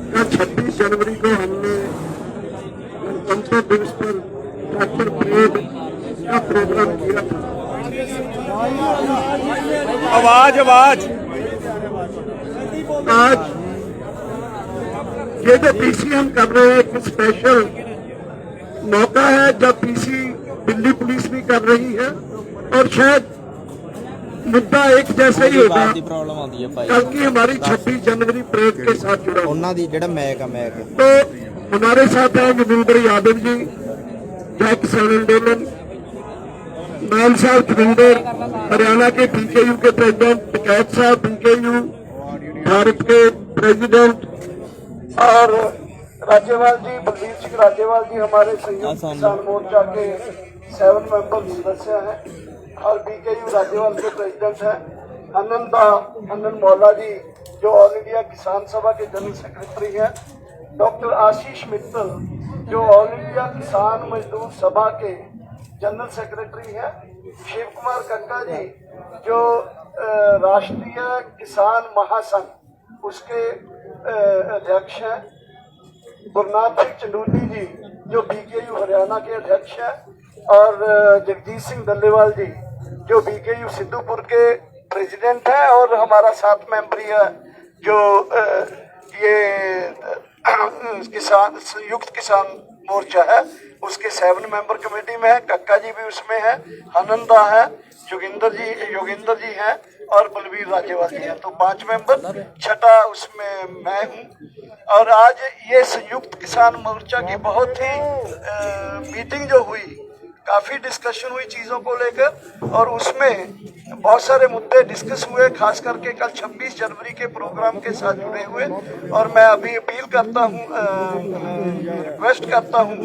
का 26 जनवरी को हमने गणतंत्र दिवस पर ट्रैक्टर परेड का प्रोग्राम किया था। आवाज आवाज आज ये जो पीसी हम कर रहे हैं एक स्पेशल मौका है जब पीसी दिल्ली पुलिस भी कर रही है और शायद मुद्दा एक जैसा ही होगा। कल की हमारी 26 जनवरी परेड के साथ जुड़ा तो हमारे साथ हैं योगेंद्र यादव जी, जय किसान आंदोलन, मान साहब जोगिंदर, हरियाणा के बीकेयू के प्रेसिडेंट, टिकैत साहब बीकेयू भारत के प्रेसिडेंट, और राज्यपाल जी बलबीर सिंह राज्यपाल जी हमारे संयुक्त किसान मोर्चा के 7 मेंबर सदस्य हैं और बीकेयू राज्यपाल के प्रेसिडेंट हैं। आनंद मौला जी जो ऑल इंडिया किसान सभा के जनरल सेक्रेटरी हैं, डॉक्टर आशीष मित्तल जो ऑल इंडिया किसान मजदूर सभा के जनरल सेक्रेटरी हैं, शिव कुमार कक्का जी जो राष्ट्रीय किसान महासंघ उसके अध्यक्ष हैं, गुरनाथ सिंह चंडूली जी जो बीकेयू हरियाणा के अध्यक्ष हैं और जगजीत सिंह डल्लेवाल जी जो बीकेयू सिद्धूपुर के प्रेसिडेंट हैं और हमारा 7 मेंबरी है जो ये किसान संयुक्त किसान मोर्चा है उसके 7 मेंबर कमेटी में है। कक्का जी भी उसमें है, आनंदा है, योगेंद्र जी हैं और बलबीर राज्यपाल जी हैं, तो 5 मेंबर, छठा उसमें मैं हूँ। और आज ये संयुक्त किसान मोर्चा की बहुत ही मीटिंग जो हुई, काफी डिस्कशन हुई चीजों को लेकर और उसमें बहुत सारे मुद्दे डिस्कस हुए, खास करके कल 26 जनवरी के प्रोग्राम के साथ जुड़े हुए। और मैं अभी अपील करता हूँ, रिक्वेस्ट करता हूँ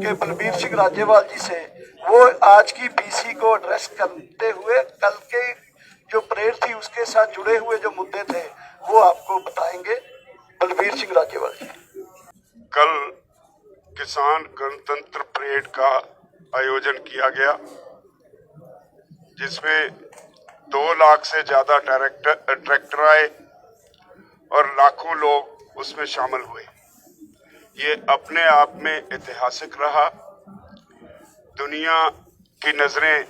कि बलबीर सिंह राज्यपाल जी से वो आज की पीसी को एड्रेस करते हुए कल के जो परेड थी उसके साथ जुड़े हुए जो मुद्दे थे वो आपको बताएंगे। बलबीर सिंह राज्यपाल जी। कल किसान गणतंत्र परेड का आयोजन किया गया जिसमें 2 लाख से ज्यादा ट्रैक्टर आए और लाखों लोग उसमें शामिल हुए। ये अपने आप में ऐतिहासिक रहा। दुनिया की नजरें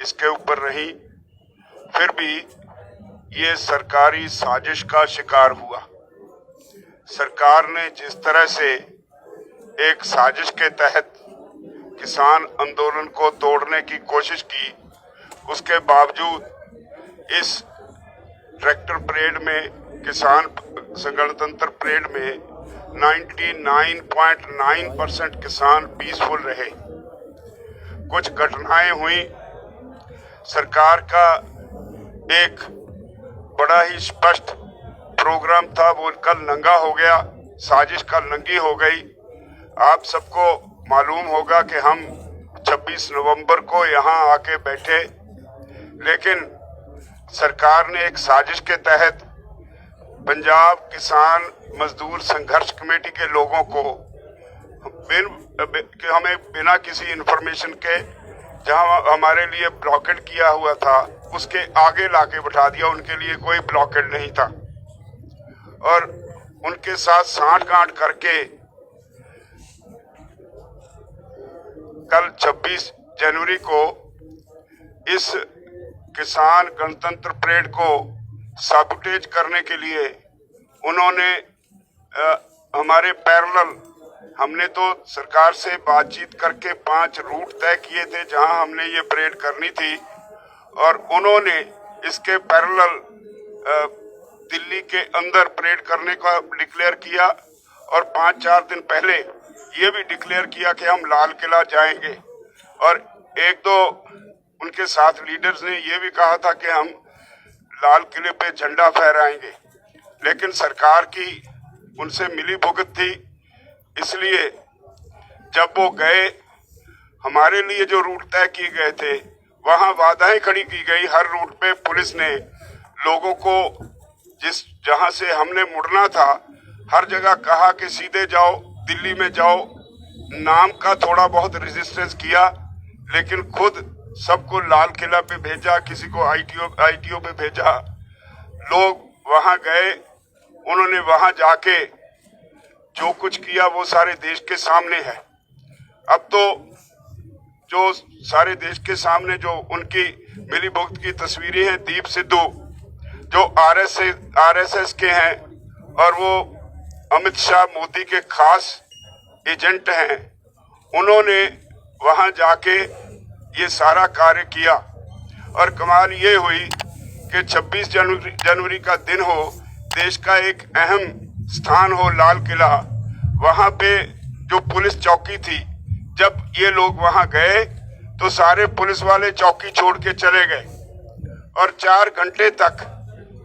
इसके ऊपर रही, फिर भी ये सरकारी साजिश का शिकार हुआ। सरकार ने जिस तरह से एक साजिश के तहत किसान आंदोलन को तोड़ने की कोशिश की, उसके बावजूद इस ट्रैक्टर परेड में, किसान गणतंत्र परेड में 99.9% किसान पीसफुल रहे। कुछ घटनाएं हुई, सरकार का एक बड़ा ही स्पष्ट प्रोग्राम था वो कल नंगा हो गया, साजिश कल नंगी हो गई। आप सबको मालूम होगा कि हम 26 नवंबर को यहाँ आके बैठे, लेकिन सरकार ने एक साजिश के तहत पंजाब किसान मजदूर संघर्ष कमेटी के लोगों को हमें बिना किसी इंफॉर्मेशन के जहां हमारे लिए ब्लॉकेड किया हुआ था उसके आगे लाके बिठा दिया। उनके लिए कोई ब्लॉकेड नहीं था और उनके साथ सांठ-गांठ करके कल 26 जनवरी को इस किसान गणतंत्र परेड को साबुटेज करने के लिए उन्होंने हमारे पैरेलल, हमने तो सरकार से बातचीत करके 5 रूट तय किए थे जहां हमने ये परेड करनी थी और उन्होंने इसके पैरेलल दिल्ली के अंदर परेड करने का डिक्लेयर किया और 5-4 दिन पहले ये भी डिक्लेयर किया कि हम लाल किला जाएंगे और 1-2 उनके साथ लीडर्स ने ये भी कहा था कि हम लाल किले पे झंडा फहराएंगे, लेकिन सरकार की उनसे मिली भुगत थी। इसलिए जब वो गए, हमारे लिए जो रूट तय किए गए थे वहां बाधाएं खड़ी की गई। हर रूट पे पुलिस ने लोगों को जहां से हमने मुड़ना था हर जगह कहा कि सीधे जाओ, दिल्ली में जाओ। नाम का थोड़ा बहुत रेजिस्टेंस किया, लेकिन खुद सबको लाल किला पे भेजा, किसी को आईटीओ पे भेजा। लोग वहां गए, उन्होंने वहां जाके जो कुछ किया वो सारे देश के सामने है। अब तो जो सारे देश के सामने जो उनकी मिली भुगत की तस्वीरें हैं, दीप सिद्धू जो आरएसएस के हैं और वो अमित शाह मोदी के खास एजेंट हैं, उन्होंने वहां जाके ये सारा कार्य किया। और कमाल ये हुई कि 26 जनवरी का दिन हो, देश का एक अहम स्थान हो लाल किला, वहां पे जो पुलिस चौकी थी, जब ये लोग वहां गए तो सारे पुलिस वाले चौकी छोड़ के चले गए और 4 घंटे तक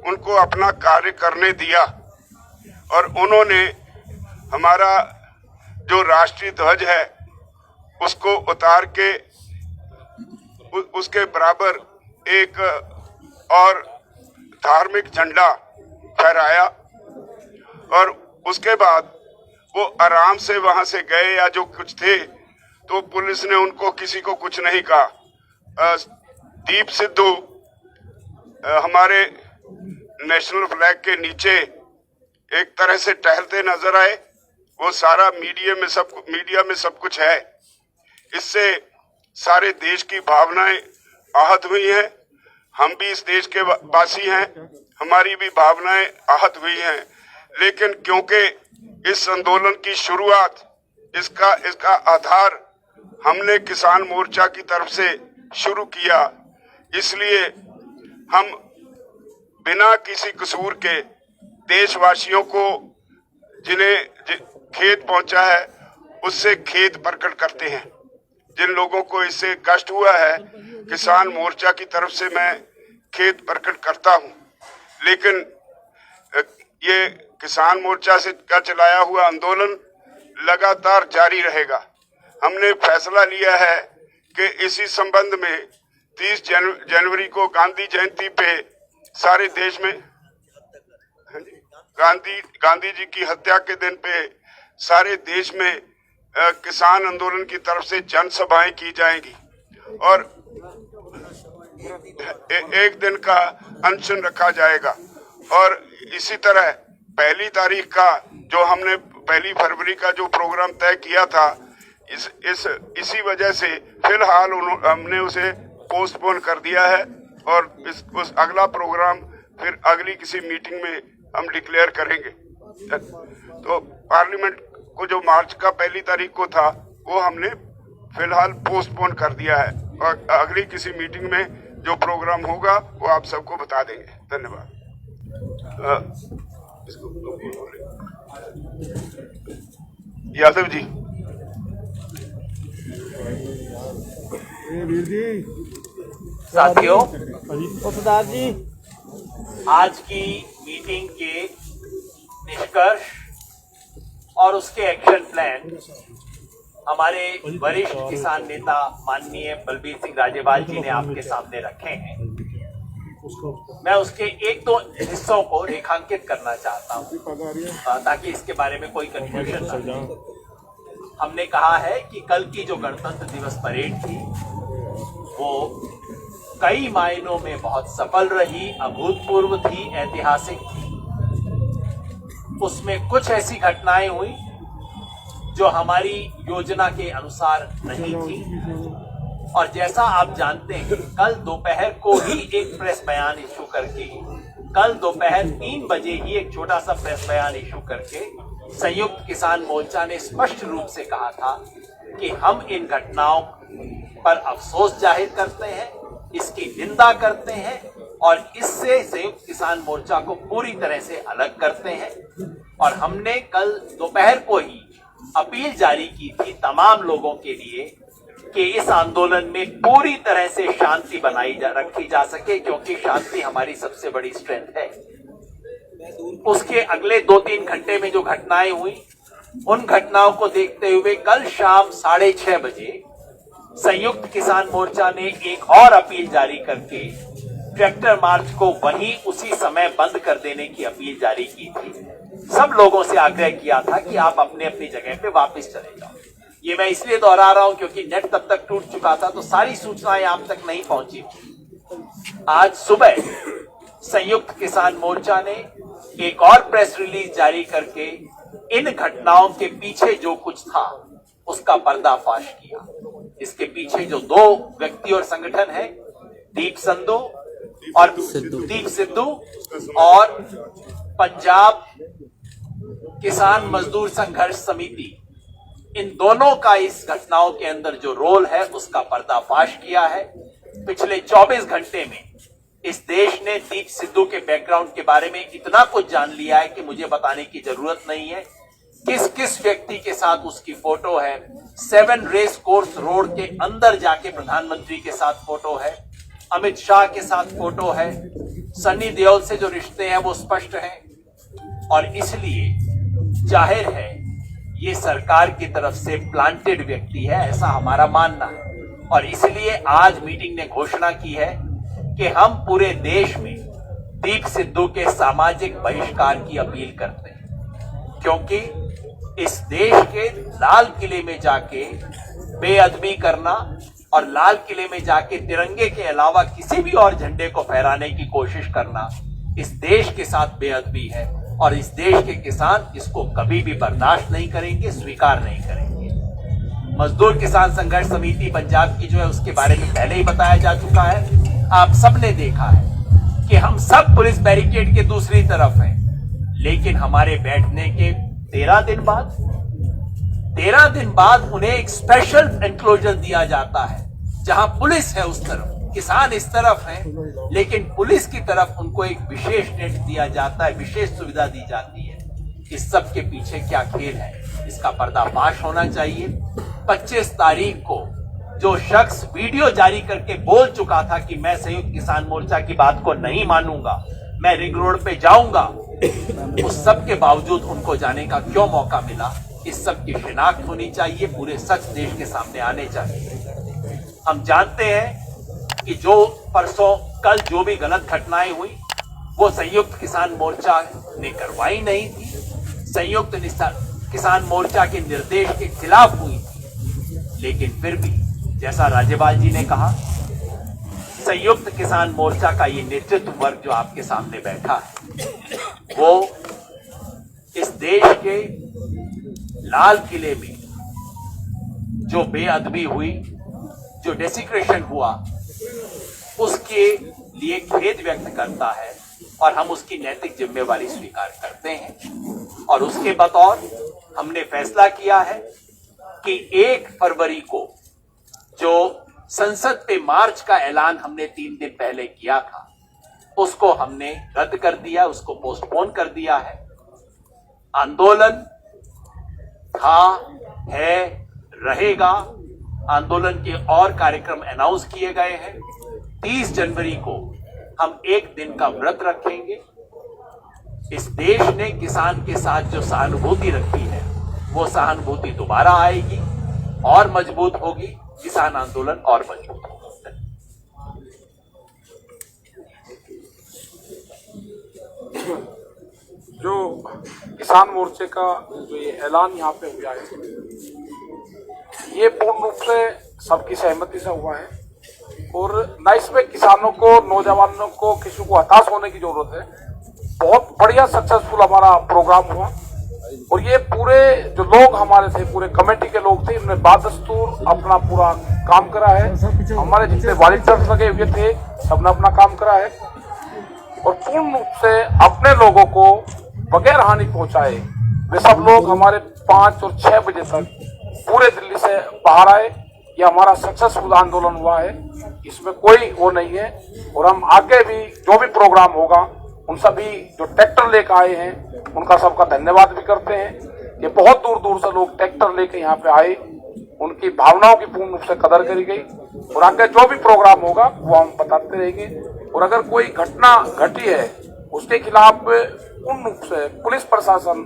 उनको अपना कार्य करने दिया। और उन्होंने हमारा जो राष्ट्रीय ध्वज है उसको उतार के उसके बराबर एक और धार्मिक झंडा फहराया और उसके बाद वो आराम से वहां से गए या जो कुछ थे, तो पुलिस ने उनको किसी को कुछ नहीं कहा। दीप सिद्धू हमारे नेशनल फ्लैग के नीचे एक तरह से टहलते नजर आए। वो सारा मीडिया में सब कुछ है। इससे सारे देश की भावनाएं आहत हुई हैं। हम भी इस देश के वासी हैं, हमारी भी भावनाएं आहत हुई हैं। लेकिन क्योंकि इस आंदोलन की शुरुआत, इसका आधार हमने किसान मोर्चा की तरफ से शुरू किया, इसलिए हम बिना किसी कसूर के देशवासियों को जिन्हें खेद पहुंचा है उससे खेद प्रकट करते हैं। जिन लोगों को इससे कष्ट हुआ है, किसान मोर्चा की तरफ से मैं खेद प्रकट करता हूं। लेकिन ये किसान मोर्चा से का चलाया हुआ आंदोलन लगातार जारी रहेगा। हमने फैसला लिया है कि इसी संबंध में 30 जनवरी को गांधी जयंती पे सारे देश में गांधी जी की हत्या के दिन पे सारे देश में किसान आंदोलन की तरफ से जनसभाएं की जाएंगी और एक दिन का अनशन रखा जाएगा। और इसी तरह 1 तारीख का जो हमने 1 फरवरी का जो प्रोग्राम तय किया था, इसी वजह से फिलहाल हमने उसे पोस्टपोन कर दिया है और उस अगला प्रोग्राम फिर अगली किसी मीटिंग में हम डिक्लेयर करेंगे। तो पार्लियामेंट को जो मार्च का 1 तारीख को था वो हमने फिलहाल पोस्टपोन कर दिया है और अगली किसी मीटिंग में जो प्रोग्राम होगा वो आप सबको बता देंगे। धन्यवाद। यादव जी। साथियों, सरदार जी, आज की मीटिंग के निष्कर्ष और उसके एक्शन प्लान हमारे वरिष्ठ किसान नेता माननीय बलबीर सिंह राजेवाल जी ने आपके सामने रखे हैं। मैं उसके 1-2 हिस्सों को रेखांकित करना चाहता हूं ताकि इसके बारे में कोई कंफ्यूजन न हो। हमने कहा है कि कल की जो गणतंत्र दिवस परेड थी वो कई मायनों में बहुत सफल रही, अभूतपूर्व थी, ऐतिहासिक थी। उसमें कुछ ऐसी घटनाएं हुई जो हमारी योजना के अनुसार नहीं थी और जैसा आप जानते हैं, कल दोपहर को ही एक प्रेस बयान इशू करके, कल दोपहर 3 बजे ही एक छोटा सा प्रेस बयान इशू करके संयुक्त किसान मोर्चा ने स्पष्ट रूप से कहा था कि हम इन घटनाओं पर अफसोस जाहिर करते हैं, इसकी निंदा करते हैं और इससे संयुक्त किसान मोर्चा को पूरी तरह से अलग करते हैं। और हमने कल दोपहर को ही अपील जारी की थी तमाम लोगों के लिए कि इस आंदोलन में पूरी तरह से शांति रखी जा सके, क्योंकि शांति हमारी सबसे बड़ी स्ट्रेंथ है। उसके अगले 2-3 घंटे में जो घटनाएं हुई, उन घटनाओं को देखते हुए कल शाम 6:30 बजे संयुक्त किसान मोर्चा ने एक और अपील जारी करके ट्रैक्टर मार्च को वहीं उसी समय बंद कर देने की अपील जारी की थी। सब लोगों से आग्रह किया था कि आप अपने अपनी जगह पे वापस चले जाओ। ये मैं इसलिए दोहरा रहा हूं क्योंकि नेट तब तक टूट चुका था, तो सारी सूचनाएं आप तक नहीं पहुंची। आज सुबह संयुक्त किसान मोर्चा ने एक और प्रेस रिलीज जारी करके इन घटनाओं के पीछे जो कुछ था उसका पर्दाफाश किया। इसके पीछे जो दो व्यक्ति और संगठन है, दीप सिद्धू और पंजाब किसान मजदूर संघर्ष समिति, इन दोनों का इस घटनाओं के अंदर जो रोल है उसका पर्दाफाश किया है। पिछले 24 घंटे में इस देश ने दीप सिद्धू के बैकग्राउंड के बारे में इतना कुछ जान लिया है कि मुझे बताने की जरूरत नहीं है। किस किस व्यक्ति के साथ उसकी फोटो है, 7 रेस कोर्स रोड के अंदर जाके प्रधानमंत्री के साथ फोटो है, अमित शाह के साथ फोटो है, सनी देओल से जो रिश्ते हैं वो स्पष्ट हैं। और इसलिए जाहिर है ये सरकार की तरफ से प्लांटेड व्यक्ति है, ऐसा हमारा मानना है। और इसलिए आज मीटिंग ने घोषणा की है कि हम पूरे देश में दीप सिद्धू के सामाजिक बहिष्कार की अपील करते हैं, क्योंकि इस देश के लाल किले में जाके बेअदबी करना और लाल किले में जाके तिरंगे के अलावा किसी भी और झंडे को फहराने की कोशिश करना इस देश के साथ बेअदबी है। और इस देश के किसान इसको कभी भी बर्दाश्त नहीं करेंगे, स्वीकार नहीं करेंगे। मजदूर किसान संघर्ष समिति पंजाब की जो है उसके बारे में पहले ही बताया जा चुका है। आप सबने देखा है कि हम सब पुलिस बैरिकेड के दूसरी तरफ हैं, लेकिन हमारे बैठने के 13 दिन बाद उन्हें एक स्पेशल एनक्लोजर दिया जाता है, जहां पुलिस है उस तरफ, किसान इस तरफ हैं, लेकिन पुलिस की तरफ उनको एक विशेष टेंट दिया जाता है, विशेष सुविधा दी जाती है। इस सब के पीछे क्या खेल है, इसका पर्दाफाश होना चाहिए। 25 तारीख को जो शख्स वीडियो जारी करके बोल चुका था कि मैं संयुक्त किसान मोर्चा की बात को नहीं मानूंगा, मैं रिंग रोड पे जाऊंगा, उस सब के बावजूद उनको जाने का क्यों मौका मिला, इस सब की शिनाख्त होनी चाहिए, पूरे सच देश के सामने आने चाहिए। हम जानते हैं कि जो परसों कल जो भी गलत घटनाएं हुई वो संयुक्त किसान मोर्चा ने करवाई नहीं थी, संयुक्त किसान मोर्चा के निर्देश के खिलाफ हुई थी। लेकिन फिर भी जैसा राज्यपाल जी ने कहा, संयुक्त किसान मोर्चा का ये नेतृत्व वर्ग जो आपके सामने बैठा है, वो इस देश के लाल किले में जो बेअदबी हुई, जो डेसिक्रेशन हुआ, उसके लिए खेद व्यक्त करता है और हम उसकी नैतिक जिम्मेवारी स्वीकार करते हैं। और उसके बतौर हमने फैसला किया है कि 1 फरवरी को जो संसद पे मार्च का ऐलान हमने 3 दिन पहले किया था, उसको हमने रद्द कर दिया, उसको पोस्टपोन कर दिया है। आंदोलन था, है, रहेगा। आंदोलन के और कार्यक्रम अनाउंस किए गए हैं। 30 जनवरी को हम 1 दिन का व्रत रखेंगे। इस देश ने किसान के साथ जो सहानुभूति रखी है, वो सहानुभूति दोबारा आएगी और मजबूत होगी, किसान आंदोलन और मजबूत होगा। जो किसान मोर्चे का जो ये ऐलान यहाँ पे हुआ है, ये पूर्ण रूप से सबकी सहमति से हुआ है और न इसमें किसानों को, नौजवानों को, किसी को हताश होने की जरूरत है। बहुत बढ़िया सक्सेसफुल हमारा प्रोग्राम हुआ और ये पूरे जो लोग हमारे थे, पूरे कमेटी के लोग थे, इन्होंने बादस्तूर अपना पूरा काम करा है। हमारे जितने वॉलंटियर्स लगे हुए थे, सबने अपना काम करा है और पूर्ण रूप से अपने लोगों को बगैर हानि पहुंचाए वे सब लोग हमारे 5 और 6 बजे तक पूरे दिल्ली से बाहर आए। ये हमारा सक्सेसफुल आंदोलन हुआ है, इसमें कोई वो नहीं है। और हम आगे भी जो भी प्रोग्राम होगा, उन सभी जो ट्रैक्टर लेकर आए हैं उनका सबका धन्यवाद भी करते हैं। ये बहुत दूर दूर से लोग ट्रैक्टर लेकर यहाँ पे आए, उनकी भावनाओं की पूर्ण रूप से कदर करी गई और आगे जो भी प्रोग्राम होगा वो हम बताते रहेंगे। और अगर कोई घटना घटी है उसके खिलाफ पूर्ण रूप से पुलिस प्रशासन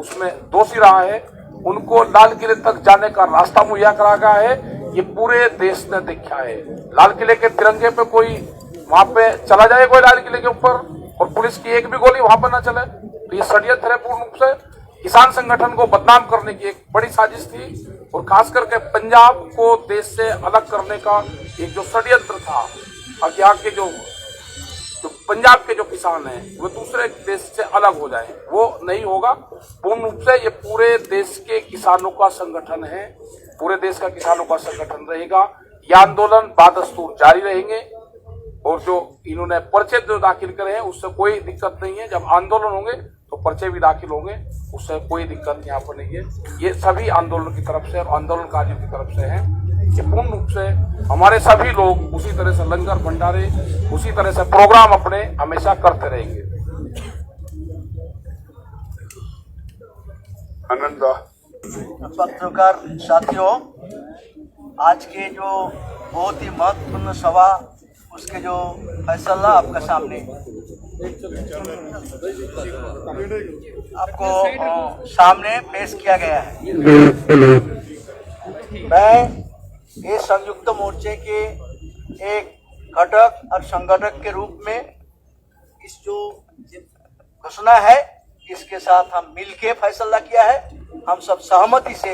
उसमें दोषी रहा है, उनको लाल किले तक जाने का रास्ता मुहैया करा गया है। ये पूरे देश ने देखा है। लाल किले के तिरंगे पे कोई वहां पे चला जाए, कोई लाल किले के ऊपर, और पुलिस की एक भी गोली वहां पर ना चले, तो ये षड्यंत्र है पूर्ण रूप से। किसान संगठन को बदनाम करने की एक बड़ी साजिश थी और खास करके पंजाब को देश से अलग करने का एक जो षड्यंत्र था, और यहाँ के जो पंजाब के जो किसान हैं वो दूसरे देश से अलग हो जाए, वो नहीं होगा। पूर्ण रूप से ये पूरे देश के किसानों का संगठन है, पूरे देश का किसानों का संगठन रहेगा। यह आंदोलन बादस्तूर जारी रहेंगे और जो इन्होंने पर्चे जो दाखिल करे हैं उससे कोई दिक्कत नहीं है। जब आंदोलन होंगे तो पर्चे भी दाखिल होंगे, उससे कोई दिक्कत यहाँ पर नहीं है। ये सभी आंदोलन की तरफ से और आंदोलनकारियों की तरफ से है। ये पूर्ण रूप से हमारे सभी लोग उसी तरह से लंगर भंडारे, उसी तरह से प्रोग्राम अपने हमेशा करते रहेंगे। आनंदा। पत्रकार साथियों, आज के जो बहुत ही महत्वपूर्ण सभा, उसके जो फैसला आपका सामने आपको सामने पेश किया गया है। मैं ये संयुक्त मोर्चे के एक घटक और संगठक के रूप में इस जो घोषणा है इसके साथ हम मिलके फैसला किया है। हम सब सहमति से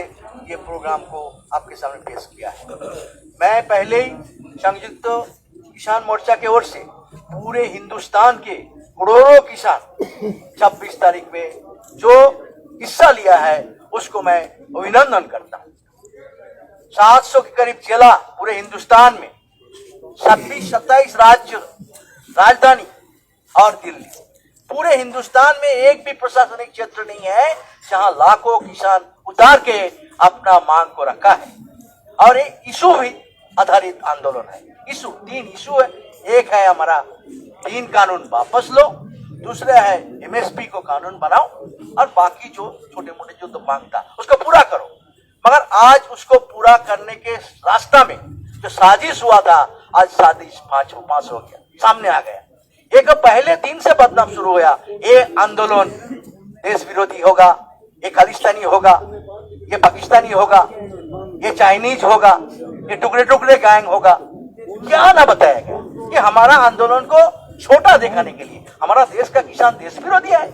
ये प्रोग्राम को आपके सामने पेश किया है। मैं पहले ही संयुक्त किसान मोर्चा की ओर से पूरे हिंदुस्तान के करोड़ों किसान 26 तारीख में जो हिस्सा लिया है उसको मैं अभिनंदन करता हूँ। 700 के करीब जिला पूरे हिंदुस्तान में, 26-27 राज्य, राजधानी और दिल्ली, पूरे हिंदुस्तान में एक भी प्रशासनिक क्षेत्र नहीं है जहां लाखों किसान उतार के अपना मांग को रखा है। और ये इशू भी आधारित आंदोलन है। इशू 3 इशू है। एक है हमारा 3 कानून वापस लो, दूसरा है एमएसपी को कानून बनाओ, और बाकी जो छोटे मोटे जो तो मांग था उसको पूरा करो। मगर आज उसको पूरा करने के रास्ता में जो साजिश हुआ था, आज साजिश पांच हो गया, सामने आ गया। एक पहले दिन से बदनाम शुरू हुआ, ये आंदोलन देश विरोधी होगा, ये खालिस्तानी होगा, ये पाकिस्तानी होगा, ये चाइनीज होगा, ये टुकड़े टुकड़े गैंग होगा। क्या ना बताया गया। ये हमारा आंदोलन को छोटा दिखाने के लिए, हमारा देश का किसान देश विरोधी है।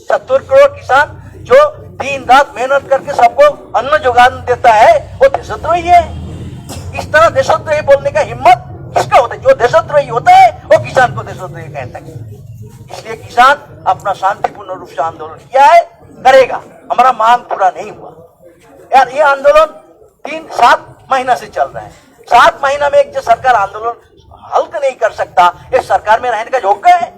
70 करोड़ किसान जो दिन रात मेहनत करके सबको अन्न जुगान देता है, वो देशद्रोही है। इस तरह देशद्रोही बोलने का हिम्मत किसका होता है? जो देशद्रोही होता है वो किसान को देशद्रोही कहता है। इसलिए किसान अपना शांतिपूर्ण रूप से आंदोलन किया है, करेगा। हमारा मांग पूरा नहीं हुआ यार। ये आंदोलन 7 महीना से चल रहा है। 7 महीना में एक जो सरकार आंदोलन हल नहीं कर सकता, इस सरकार में रहने का योग्य है?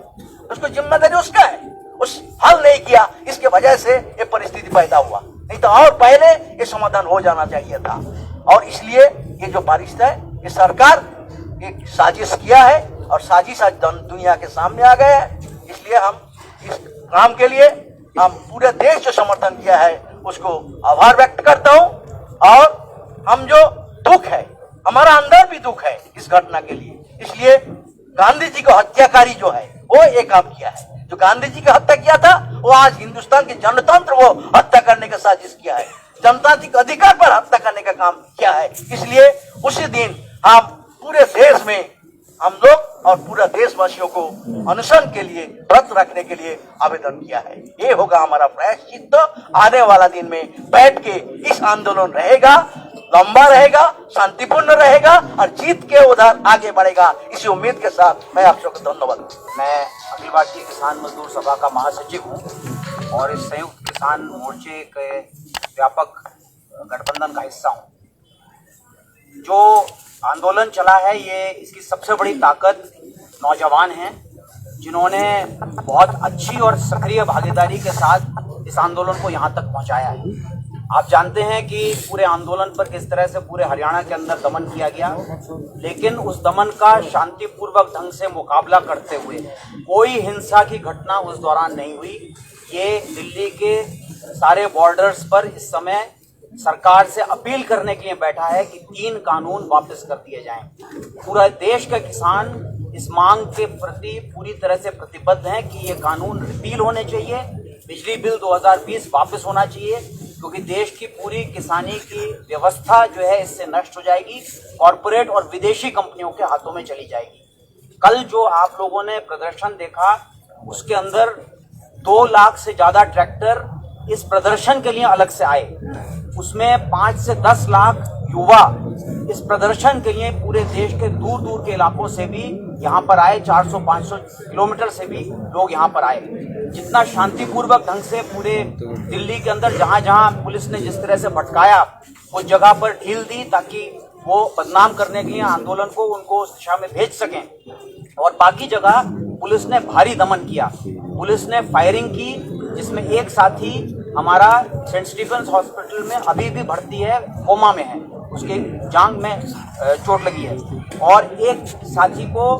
उसको जिम्मेदारी उसका है। उस हल नहीं किया, इसके वजह से ये परिस्थिति पैदा हुआ। नहीं तो और पहले ये समाधान हो जाना चाहिए था। और इसलिए ये जो बारिश है, ये सरकार एक साजिश किया है और साजिश आज दुनिया के सामने आ गया है। इसलिए हम इस काम के लिए हम पूरे देश जो समर्थन किया है उसको आभार व्यक्त करता हूं। और हम जो दुख है, हमारा अंदर भी दुख है इस घटना के लिए। इसलिए गांधी जी को हत्याकारी जो है वो ये काम किया है। जो गांधी जी का हत्या किया था वो आज हिंदुस्तान के जनतंत्र को हत्या करने का साजिश किया है, जनतांत्रिक अधिकार पर हत्या करने का काम किया है। इसलिए उसी दिन हम पूरे देश में हम लोग और पूरा देशवासियों को अनशन के लिए, व्रत रखने के लिए आवेदन किया है। ये होगा हमारा प्रायश्चित। आने वाला दिन में बैठ के इस आंदोलन रहेगा, लंबा रहेगा, शांतिपूर्ण रहेगा और जीत के उधर आगे बढ़ेगा। इसी उम्मीद के साथ मैं आप सबको धन्यवाद। मैं अखिल भारतीय किसान मजदूर सभा का महासचिव हूँ और इस संयुक्त किसान मोर्चे के व्यापक गठबंधन का हिस्सा हूँ। जो आंदोलन चला है, ये इसकी सबसे बड़ी ताकत नौजवान हैं, जिन्होंने बहुत अच्छी और सक्रिय भागीदारी के साथ इस आंदोलन को यहाँ तक पहुँचाया है। आप जानते हैं कि पूरे आंदोलन पर किस तरह से पूरे हरियाणा के अंदर दमन किया गया, लेकिन उस दमन का शांतिपूर्वक ढंग से मुकाबला करते हुए कोई हिंसा की घटना उस दौरान नहीं हुई। ये दिल्ली के सारे बॉर्डर्स पर इस समय सरकार से अपील करने के लिए बैठा है कि 3 कानून वापस कर दिए जाएं। पूरा देश का किसान इस मांग के प्रति पूरी तरह से प्रतिबद्ध है कि ये कानून रिपील होने चाहिए। बिजली बिल 2020 वापस होना चाहिए, क्योंकि देश की पूरी किसानी की व्यवस्था जो है इससे नष्ट हो जाएगी, कॉरपोरेट और विदेशी कंपनियों के हाथों में चली जाएगी। कल जो आप लोगों ने प्रदर्शन देखा, उसके अंदर 2 लाख से ज्यादा ट्रैक्टर इस प्रदर्शन के लिए अलग से आए। उसमें 5 से 10 लाख युवा इस प्रदर्शन के लिए पूरे देश के दूर दूर के इलाकों से भी यहाँ पर आए, 400-500 किलोमीटर से भी लोग यहाँ पर आए। जितना शांतिपूर्वक ढंग से पूरे दिल्ली के अंदर जहाँ जहाँ पुलिस ने जिस तरह से भटकाया, उस जगह पर ढील दी ताकि वो बदनाम करने के लिए आंदोलन को उनको उस दिशा में भेज सकें। और बाकी जगह पुलिस ने भारी दमन किया। पुलिस ने फायरिंग की, जिसमें एक साथी हमारा सेंट स्टीफेंस हॉस्पिटल में अभी भी भर्ती है, कोमा में है, उसके जांघ में चोट लगी है। और एक साथी को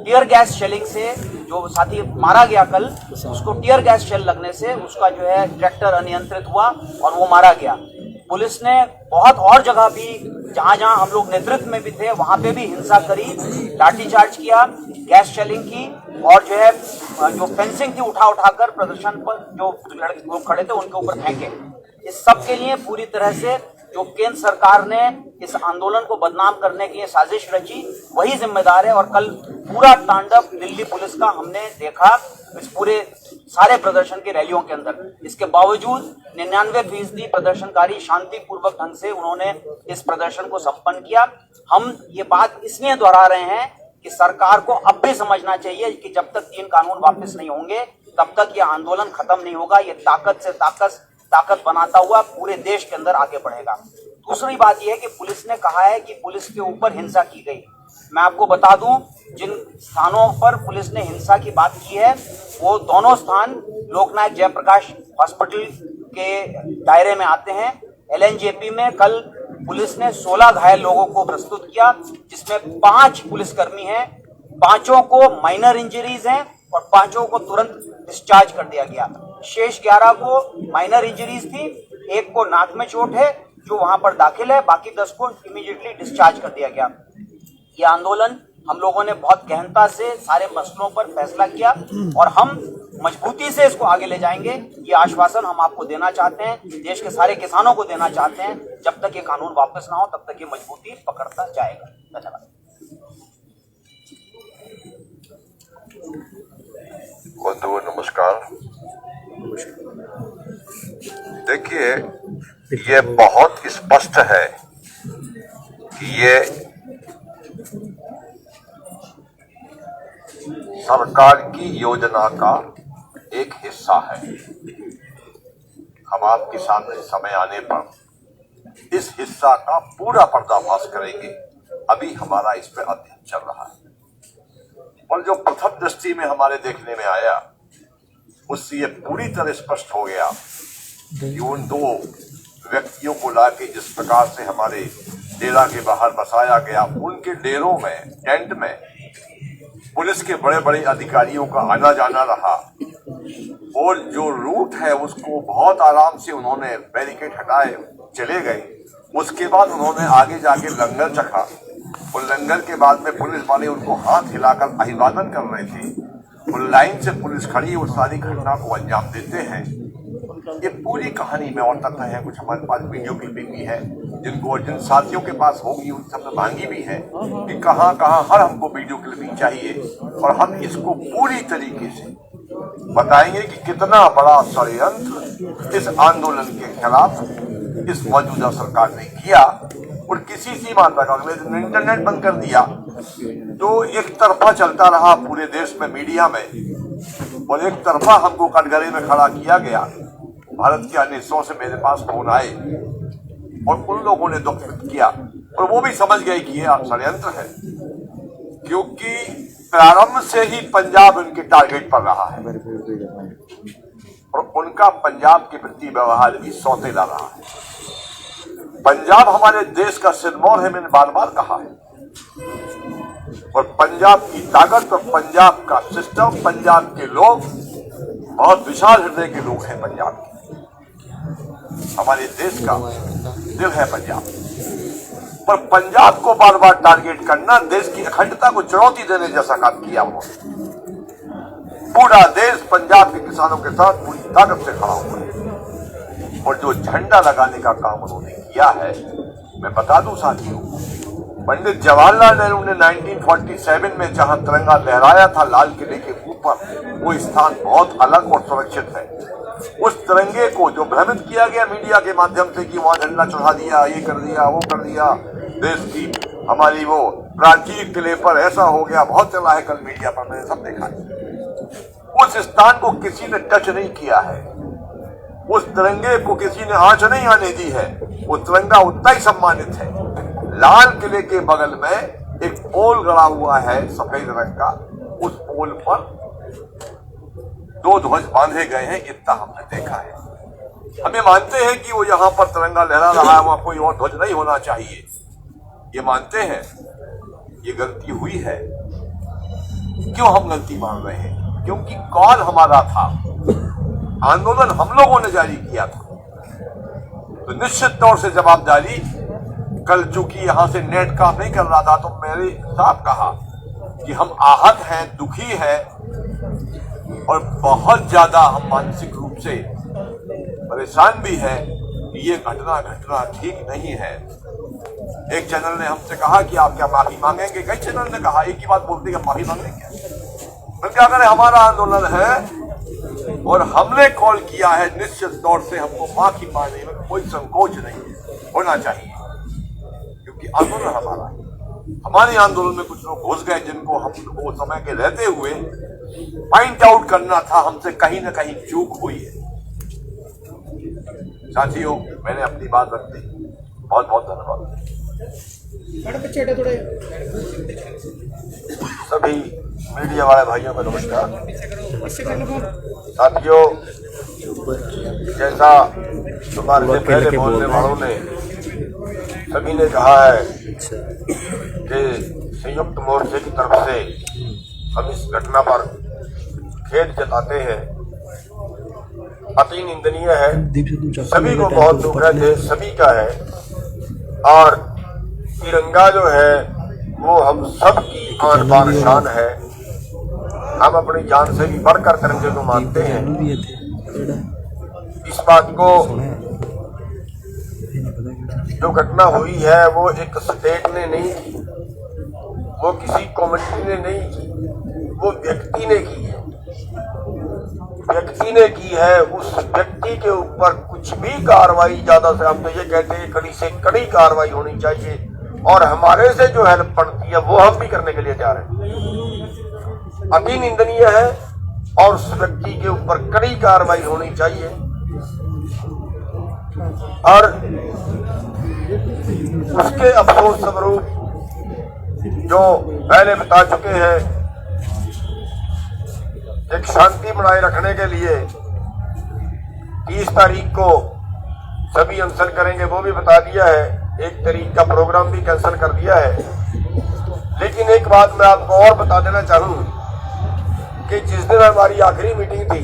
टीयर गैस शेलिंग से, जो साथी मारा गया कल, उसको टीयर गैस शेल लगने से उसका जो है ट्रैक्टर अनियंत्रित हुआ और वो मारा गया। पुलिस ने बहुत और जगह भी जहां जहां हम लोग नेतृत्व में भी थे वहां पे भी हिंसा करी, लाठीचार्ज किया, गैस शेलिंग की, और जो है जो फेंसिंग थी उठाकर प्रदर्शन पर जो लोग खड़े थे उनके ऊपर फेंके। इस सब के लिए पूरी तरह से जो केंद्र सरकार ने इस आंदोलन को बदनाम करने की साजिश रची, वही जिम्मेदार है। और कल पूरा तांडव दिल्ली पुलिस का हमने देखा इस पूरे सारे प्रदर्शन की रैलियों के अंदर। इसके बावजूद 99% प्रदर्शनकारी शांतिपूर्वक ढंग से उन्होंने इस प्रदर्शन को संपन्न किया। हम ये बात इसलिए दोहरा रहे हैं कि सरकार को अब भी समझना चाहिए कि जब तक 3 कानून वापस नहीं होंगे तब तक ये आंदोलन खत्म नहीं होगा। ये ताकत से ताकत बनाता हुआ पूरे देश के अंदर आगे बढ़ेगा। दूसरी बात यह है कि पुलिस ने कहा है कि पुलिस के ऊपर हिंसा की गई। मैं आपको बता दूं, जिन स्थानों पर पुलिस ने हिंसा की बात की है वो दोनों स्थान लोकनायक जयप्रकाश हॉस्पिटल के दायरे में आते हैं। LNJP में कल पुलिस ने 16 घायल लोगों को प्रस्तुत किया, जिसमें 5 पुलिसकर्मी हैं, 5 को माइनर इंजरीज हैं और 5 को तुरंत डिस्चार्ज कर दिया गया। शेष 11 को माइनर इंजरीज थी, 1 को नाक में चोट है जो वहां पर दाखिल है, बाकी 10 को इमीडिएटली डिस्चार्ज कर दिया गया। ये आंदोलन हम लोगों ने बहुत गहनता से सारे मसलों पर फैसला किया और हम मजबूती से इसको आगे ले जाएंगे। ये आश्वासन हम आपको देना चाहते हैं, देश के सारे किसानों को देना चाहते हैं। जब तक ये कानून वापस ना हो तब तक ये मजबूती पकड़ता जाएगा। धन्यवाद। बंधुओं नमस्कार। देखिए, ये बहुत स्पष्ट है कि ये सरकार की योजना का एक हिस्सा है। हम आपके सामने समय आने पर इस हिस्सा का पूरा पर्दाफाश करेंगे। अभी हमारा इस पर अध्ययन चल रहा है, और जो प्रथम दृष्टि में हमारे देखने में आया उससे ये पूरी तरह स्पष्ट हो गया कि उन 2 व्यक्तियों को लाके जिस प्रकार से हमारे डेरा के बाहर बसाया गया, उनके डेरों में, टेंट में पुलिस के बड़े बड़े अधिकारियों का आना जाना रहा, और जो रूट है उसको बहुत आराम से उन्होंने बैरिकेड हटाए चले गए। उसके बाद उन्होंने आगे जाके लंगर चखा, और लंगर के बाद में पुलिस वाले उनको हाथ हिलाकर अभिवादन कर रहे थे, और लाइन से पुलिस खड़ी और सारी घटना को अंजाम देते हैं। ये पूरी कहानी में और तथ्य है, कुछ हमारे पास वीडियो क्लिपिंग भी है, जिनको जिन साथियों के पास होगी उन सब ने मांगी भी है कि कहाँ हर हमको वीडियो क्लिपिंग चाहिए, और हम इसको पूरी तरीके से बताएंगे कि कितना बड़ा षड्यंत्र इस आंदोलन के खिलाफ इस मौजूदा सरकार ने किया। और किसी सीमा तक अगले दिन इंटरनेट बंद कर दिया, तो एक तरफा चलता रहा पूरे देश में मीडिया में, और एक तरफा हमको कटघरे में खड़ा किया गया। भारत के अन्य हिस्सों से मेरे पास फोन आए और उन लोगों ने दुख व्यक्त किया, और वो भी समझ गए कि ये षड्यंत्र है, क्योंकि प्रारंभ से ही पंजाब उनके टारगेट पर रहा है, और उनका पंजाब के प्रति व्यवहार भी सौतेला रहा है। पंजाब हमारे देश का सिरमौर है, मैंने बार बार कहा है, और पंजाब की ताकत और पंजाब का सिस्टम, पंजाब के लोग बहुत विशाल हृदय के लोग हैं। पंजाब के हमारे देश का दिल है पंजाब, पर पंजाब को बार बार टारगेट करना देश की अखंडता को चुनौती देने जैसा काम किया उन्होंने। पूरा देश पंजाब के किसानों के साथ पूरी ताकत से खड़ा हुआ है, और जो झंडा लगाने का काम उन्होंने किया है, मैं बता दूं साथियों, पंडित जवाहरलाल नेहरू ने 1947 में जहां तिरंगा लहराया था लाल किले के ऊपर, वो स्थान बहुत अलग और सुरक्षित है। उस तिरंगे को जो भ्रमित किया गया मीडिया के माध्यम से कि वहां झंडा चढ़ा दिया, ये कर दिया, वो कर दिया, देश की हमारी वो प्राचीर किले पर ऐसा हो गया, बहुत चला है कल मीडिया पर, मैंने सब देखा है। उस स्थान को किसी ने टच नहीं किया है, उस तिरंगे को किसी ने आंच नहीं आने दी है। वो तिरंगा उतना ही सम्मानित है। लाल किले के बगल में एक पोल गड़ा हुआ है सफेद रंग का, उस पोल पर 2 ध्वज बांधे गए हैं, इतना हमने देखा है। हमें मानते हैं कि वो यहाँ पर तिरंगा लहरा रहा है, वहां कोई और ध्वज नहीं होना चाहिए, ये मानते हैं। ये गलती हुई है। क्यों हम गलती मान रहे हैं? क्योंकि कॉल हमारा था, आंदोलन हम लोगों ने जारी किया था, तो निश्चित तौर से जवाबदारी। कल चूंकि यहां से नेट काम नहीं कर रहा था, तो मेरे साथ कहा कि हम आहत हैं, दुखी हैं और बहुत ज्यादा हम मानसिक रूप से परेशान भी है। ये घटना ठीक नहीं है। एक चैनल ने हमसे कहा कि आप क्या माफी मांगेंगे? कई चैनल ने कहा, एक ही बात बोलते कि माफी मांगेंगे। तो क्या करें, हमारा आंदोलन है और हमने कॉल किया है, निश्चित तौर से हमको माफी मांगने में कोई संकोच नहीं है, होना चाहिए, क्योंकि आंदोलन हमारा है। हमारे आंदोलन में कुछ लोग घुस गए जिनको हमको समय के रहते हुए पॉइंट आउट करना था, हमसे कहीं ना कहीं चूक हुई है। साथियों, मैंने अपनी बात रख दी। बहुत बहुत धन्यवाद। सभी मीडिया वाले भाइयों को नमस्कार। साथियों, जैसा तुम्हारे से पहले बोलने वालों ने सभी ने कहा है कि संयुक्त मोर्चे की तरफ से हम इस घटना पर खेद जताते हैं। अति निंदनीय है, सभी को बहुत दुख है, सभी का है। और तिरंगा जो है वो हम सब की आन बान शान है। हम अपनी जान से भी बढ़कर तिरंगे को मानते हैं। इस बात को, जो घटना हुई है वो एक स्टेट ने नहीं की, वो किसी कम्युनिटी ने नहीं की, वो व्यक्ति ने की है। व्यक्ति ने की है। उस व्यक्ति के ऊपर कुछ भी कार्रवाई, ज्यादा से हम तो ये कहते हैं कड़ी से कड़ी कार्रवाई होनी चाहिए, और हमारे से जो हेल्प पड़ती है वो हम भी करने के लिए तैयार हैं। अति निंदनीय है और उस व्यक्ति के ऊपर कड़ी कार्रवाई होनी चाहिए। और उसके अफसोस स्वरूप जो पहले बता चुके हैं, एक शांति बनाए रखने के लिए 30 तारीख को सभी अनशन करेंगे, वो भी बता दिया है। 1 तारीख का प्रोग्राम भी कैंसिल कर दिया है। लेकिन एक बात मैं आपको और बता देना चाहूँ कि जिस दिन हमारी आखिरी मीटिंग थी,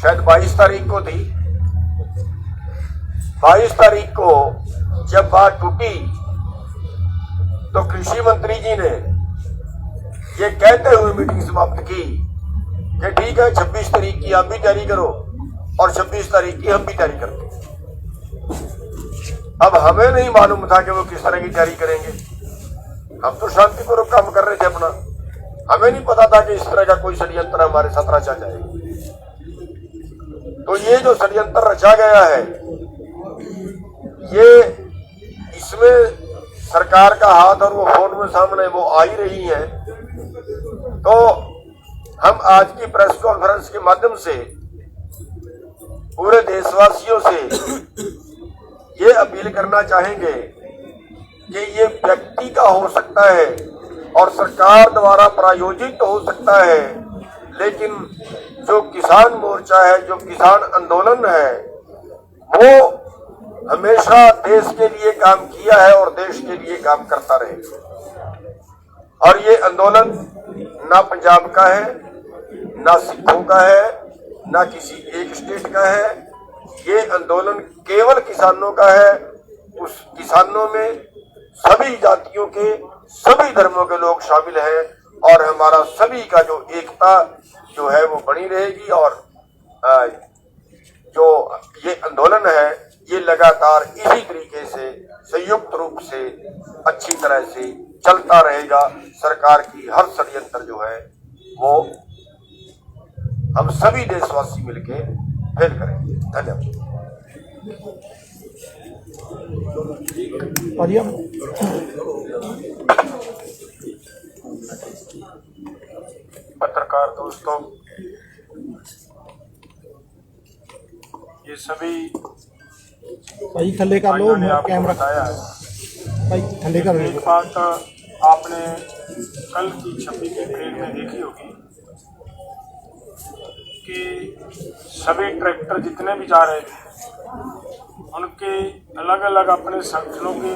शायद 22 तारीख को थी, 22 तारीख को जब बात टूटी तो कृषि मंत्री जी ने ये कहते हुए मीटिंग समाप्त की कि ठीक है, 26 तारीख की आप भी तैयारी करो और 26 तारीख की हम भी तैयारी करते हैं। अब हमें नहीं मालूम था कि वो किस तरह की तैयारी करेंगे। हम तो शांतिपूर्वक काम कर रहे थे अपना, हमें नहीं पता था कि इस तरह का कोई षड्यंत्र हमारे साथ रचा जाएगा। तो ये जो षड्यंत्र रचा गया है, ये इसमें सरकार का हाथ और वो फोन में सामने वो आ ही रही है। तो हम आज की प्रेस कॉन्फ्रेंस के माध्यम से पूरे देशवासियों से ये अपील करना चाहेंगे कि ये व्यक्ति का हो सकता है और सरकार द्वारा प्रायोजित हो सकता है, लेकिन जो किसान मोर्चा है, जो किसान आंदोलन है, वो हमेशा देश के लिए काम किया है और देश के लिए काम करता रहेगा। और ये आंदोलन ना पंजाब का है, ना सिखों का है, ना किसी एक स्टेट का है। ये आंदोलन केवल किसानों का है। उस किसानों में सभी जातियों के, सभी धर्मों के लोग शामिल हैं और हमारा सभी का जो एकता जो है वो बनी रहेगी। और जो ये आंदोलन है, ये लगातार इसी तरीके से संयुक्त रूप से अच्छी तरह से चलता रहेगा। सरकार की हर षड्यंत्र जो है वो हम सभी देशवासी मिलके फेल करेंगे। धन्यवाद। पत्रकार दोस्तों, ये सभी भाई थल्ले कर लो भाइयों ने आपको कैमरा बताया है। भाई थल्ले कर एक लो। बात आपने कल की 26 अप्रैल में देखी होगी कि सभी ट्रैक्टर जितने भी जा रहे थे उनके अलग अलग अपने संगठनों के